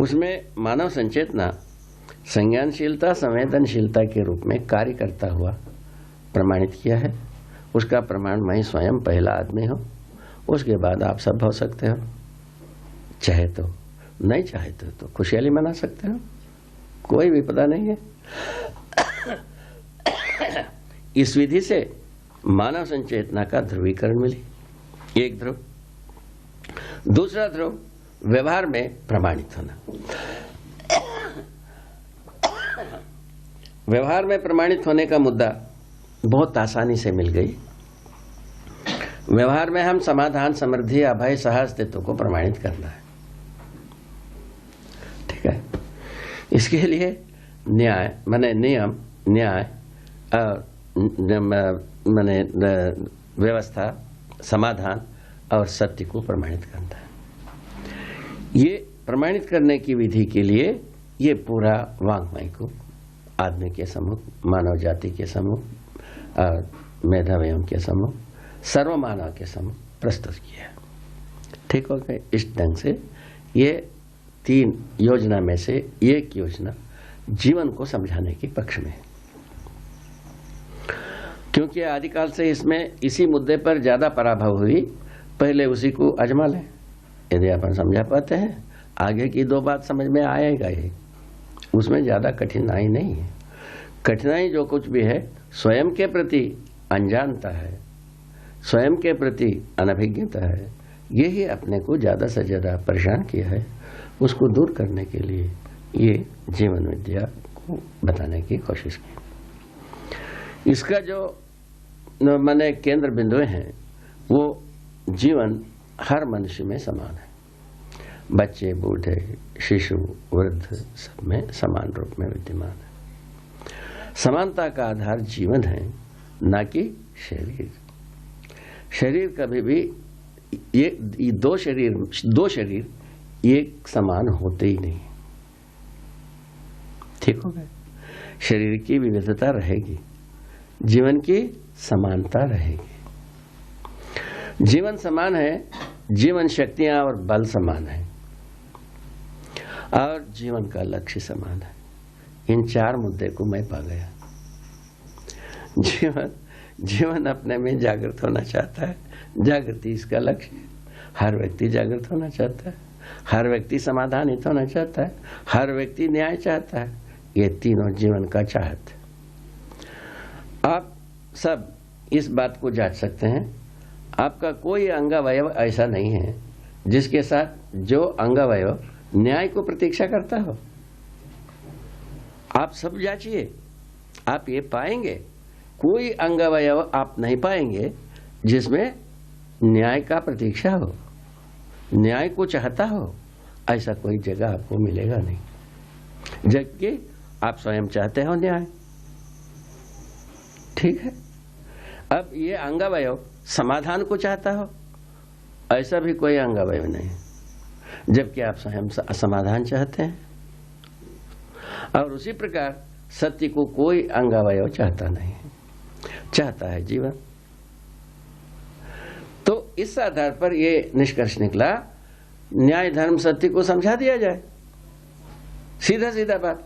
उसमें मानव संचेतना संज्ञानशीलता, संवेदनशीलता के रूप में कार्य करता हुआ प्रमाणित किया है। उसका प्रमाण मैं स्वयं पहला आदमी हूं, उसके बाद आप सब हो सकते हो। चाहे तो, नहीं चाहे तो खुशहाली मना सकते हो, कोई विपदा नहीं है। इस विधि से मानव संचेतना का ध्रुवीकरण मिली, एक ध्रुव। दूसरा ध्रुव व्यवहार में प्रमाणित होना। व्यवहार में प्रमाणित होने का मुद्दा बहुत आसानी से मिल गई। व्यवहार में हम समाधान, समृद्धि, अभय, सहअस्तित्व को प्रमाणित करना है। ठीक है। इसके लिए न्याय माने नियम, न्याय माने व्यवस्था, समाधान और सत्य को प्रमाणित करना है। ये प्रमाणित करने की विधि के लिए ये पूरा वाङ्मय को आदमी के समूह, मानव जाति के समूह और मेधावियों के समूह, सर्व मानव के समूह प्रस्तुत किया। ठीक हो गए। इस ढंग से ये 3 योजना में से एक योजना जीवन को समझाने के पक्ष में है, क्योंकि आदिकाल से इसमें इसी मुद्दे पर ज्यादा पराभव हुई। पहले उसी को आजमा लें। यदि अपन समझा पाते हैं, आगे की 2 बात समझ में आएगा ही, उसमें ज्यादा कठिनाई नहीं है। कठिनाई जो कुछ भी है स्वयं के प्रति अनजानता है, स्वयं के प्रति अनभिज्ञता है। यही अपने को ज्यादा से ज्यादा परेशान किया है। उसको दूर करने के लिए ये जीवन विद्या को बताने की कोशिश की। इसका जो माने केंद्र बिंदु हैं, वो जीवन हर मनुष्य में समान है। बच्चे, बूढ़े, शिशु, वृद्ध सब में समान रूप में विद्यमान है। समानता का आधार जीवन है, ना कि शरीर। शरीर कभी भी ये दो शरीर एक समान होते ही नहीं। ठीक हो गया? शरीर की विविधता रहेगी, जीवन की समानता रहेगी। जीवन समान है, जीवन शक्तियां और बल समान है, और जीवन का लक्ष्य समान है। इन चार मुद्दे को मैं पा गया। जीवन अपने में जागृत होना चाहता है, जागृति इसका लक्ष्य है। हर व्यक्ति जागृत होना चाहता है, हर व्यक्ति समाधानित होना चाहता है, हर व्यक्ति न्याय चाहता है। ये तीनों जीवन का चाहत है। आप सब इस बात को जांच सकते हैं। आपका कोई अंगावयव ऐसा नहीं है जिसके साथ जो अंगावयव न्याय को प्रतीक्षा करता हो। आप सब जांचिए, आप ये पाएंगे कोई अंगावयव आप नहीं पाएंगे जिसमें न्याय का प्रतीक्षा हो, न्याय को चाहता हो। ऐसा कोई जगह आपको मिलेगा नहीं, जबकि आप स्वयं चाहते हो न्याय। ठीक है? अब ये अंगावयव समाधान को चाहता हो, ऐसा भी कोई अंगावयव नहीं, जबकि आप स्वयं समाधान चाहते हैं। और उसी प्रकार सत्य को कोई अंगावयव चाहता नहीं है, चाहता है जीवन। तो इस आधार पर यह निष्कर्ष निकला, न्याय धर्म सत्य को समझा दिया जाए। सीधा सीधा बात,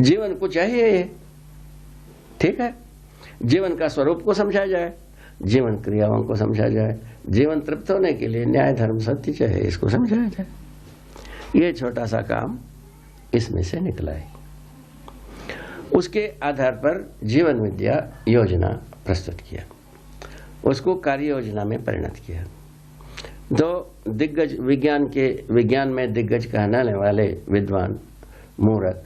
जीवन को चाहिए ये। ठीक है? जीवन का स्वरूप को समझा जाए, जीवन क्रियाओं को समझा जाए, जीवन तृप्त होने के लिए न्याय धर्म सत्य चाहिए, इसको समझाया जाए। ये छोटा सा काम इसमें से निकला है। उसके आधार पर जीवन विद्या योजना प्रस्तुत किया, उसको कार्य योजना में परिणत किया। तो दिग्गज विज्ञान में दिग्गज कहलाने वाले विद्वान मूर्ख,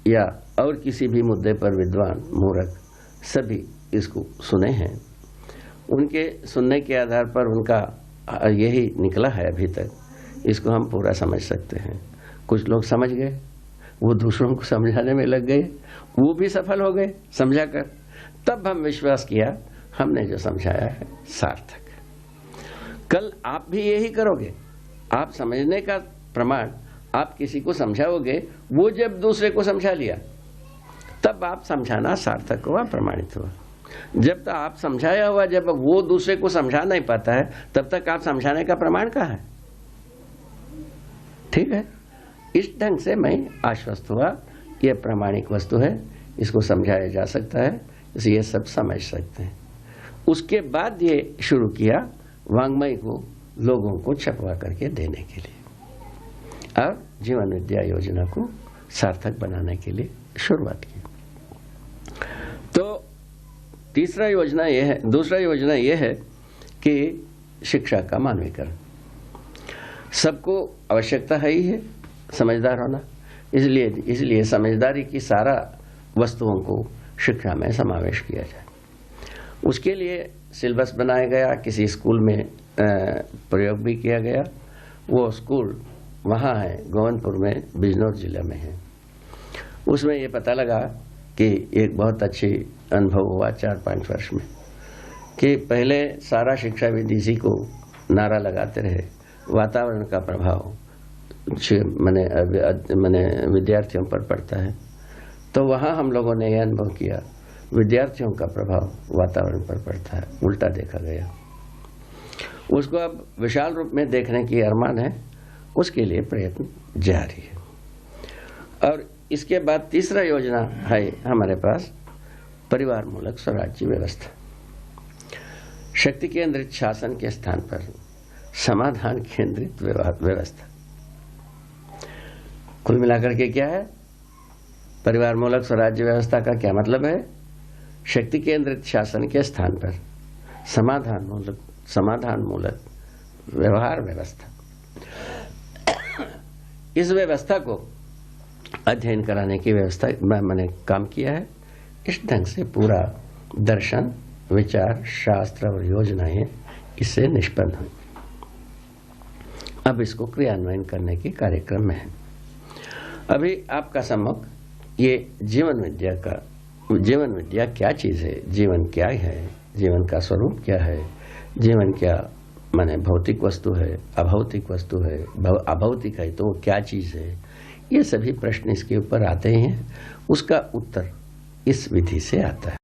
या और किसी भी मुद्दे पर विद्वान मूर्ख, सभी इसको सुने हैं। उनके सुनने के आधार पर उनका यही निकला है अभी तक। इसको हम पूरा समझ सकते हैं। कुछ लोग समझ गए, वो दूसरों को समझाने में लग गए, वो भी सफल हो गए समझाकर। तब हम विश्वास किया हमने जो समझाया है सार्थक। कल आप भी यही करोगे। आप समझने का प्रमाण आप किसी को समझाओगे, वो जब दूसरे को समझा लिया तब आप समझाना सार्थक हुआ, प्रमाणित हुआ। जब तक आप समझाया हुआ, जब वो दूसरे को समझा नहीं पाता है, तब तक आप समझाने का प्रमाण कहाँ है? ठीक है? इस ढंग से मैं आश्वस्त हुआ, यह प्रामाणिक वस्तु है, इसको समझाया जा सकता है, ये सब समझ सकते हैं। उसके बाद ये शुरू किया वांग्मय को लोगों को छपवा करके देने के लिए, और जीवन विद्या योजना को सार्थक बनाने के लिए शुरुआत की। तो दूसरा योजना यह है कि शिक्षा का मानवीकरण। सबको आवश्यकता है ही है समझदार होना, इसलिए समझदारी की सारा वस्तुओं को शिक्षा में समावेश किया जाए। उसके लिए सिलेबस बनाया गया, किसी स्कूल में प्रयोग भी किया गया। वो स्कूल वहाँ है गोविंदपुर में, बिजनौर जिले में है। उसमें ये पता लगा कि एक बहुत अच्छी अनुभव हुआ 4-5 वर्ष में, कि पहले सारा शिक्षाविद इसी को नारा लगाते रहे, वातावरण का प्रभाव मैंने विद्यार्थियों पर पड़ता है। तो वहाँ हम लोगों ने यह अनुभव किया, विद्यार्थियों का प्रभाव वातावरण पर पड़ता है, उल्टा देखा गया। उसको अब विशाल रूप में देखने की अरमान है, उसके लिए प्रयत्न जारी है। और इसके बाद तीसरा योजना है हमारे पास, परिवार मूलक स्वराज्य व्यवस्था। शक्ति केंद्रित शासन के स्थान पर समाधान केंद्रित व्यवस्था। कुल मिलाकर के क्या है? परिवार मूलक स्वराज्य व्यवस्था का क्या मतलब है? शक्ति केंद्रित शासन के स्थान पर समाधान मूलक व्यवहार व्यवस्था। इस व्यवस्था को अध्ययन कराने की व्यवस्था मैंने काम किया है। इस ढंग से पूरा दर्शन, विचार, शास्त्र और योजनाएं इससे निष्पन्न हुई। अब इसको क्रियान्वयन करने के कार्यक्रम में है। अभी आपका सम्मुख ये जीवन विद्या क्या चीज है, जीवन क्या है, जीवन का स्वरूप क्या है, जीवन क्या माने भौतिक वस्तु है, अभौतिक वस्तु है, अभौतिक है तो वो क्या चीज़ है, ये सभी प्रश्न इसके ऊपर आते हैं। उसका उत्तर इस विधि से आता है।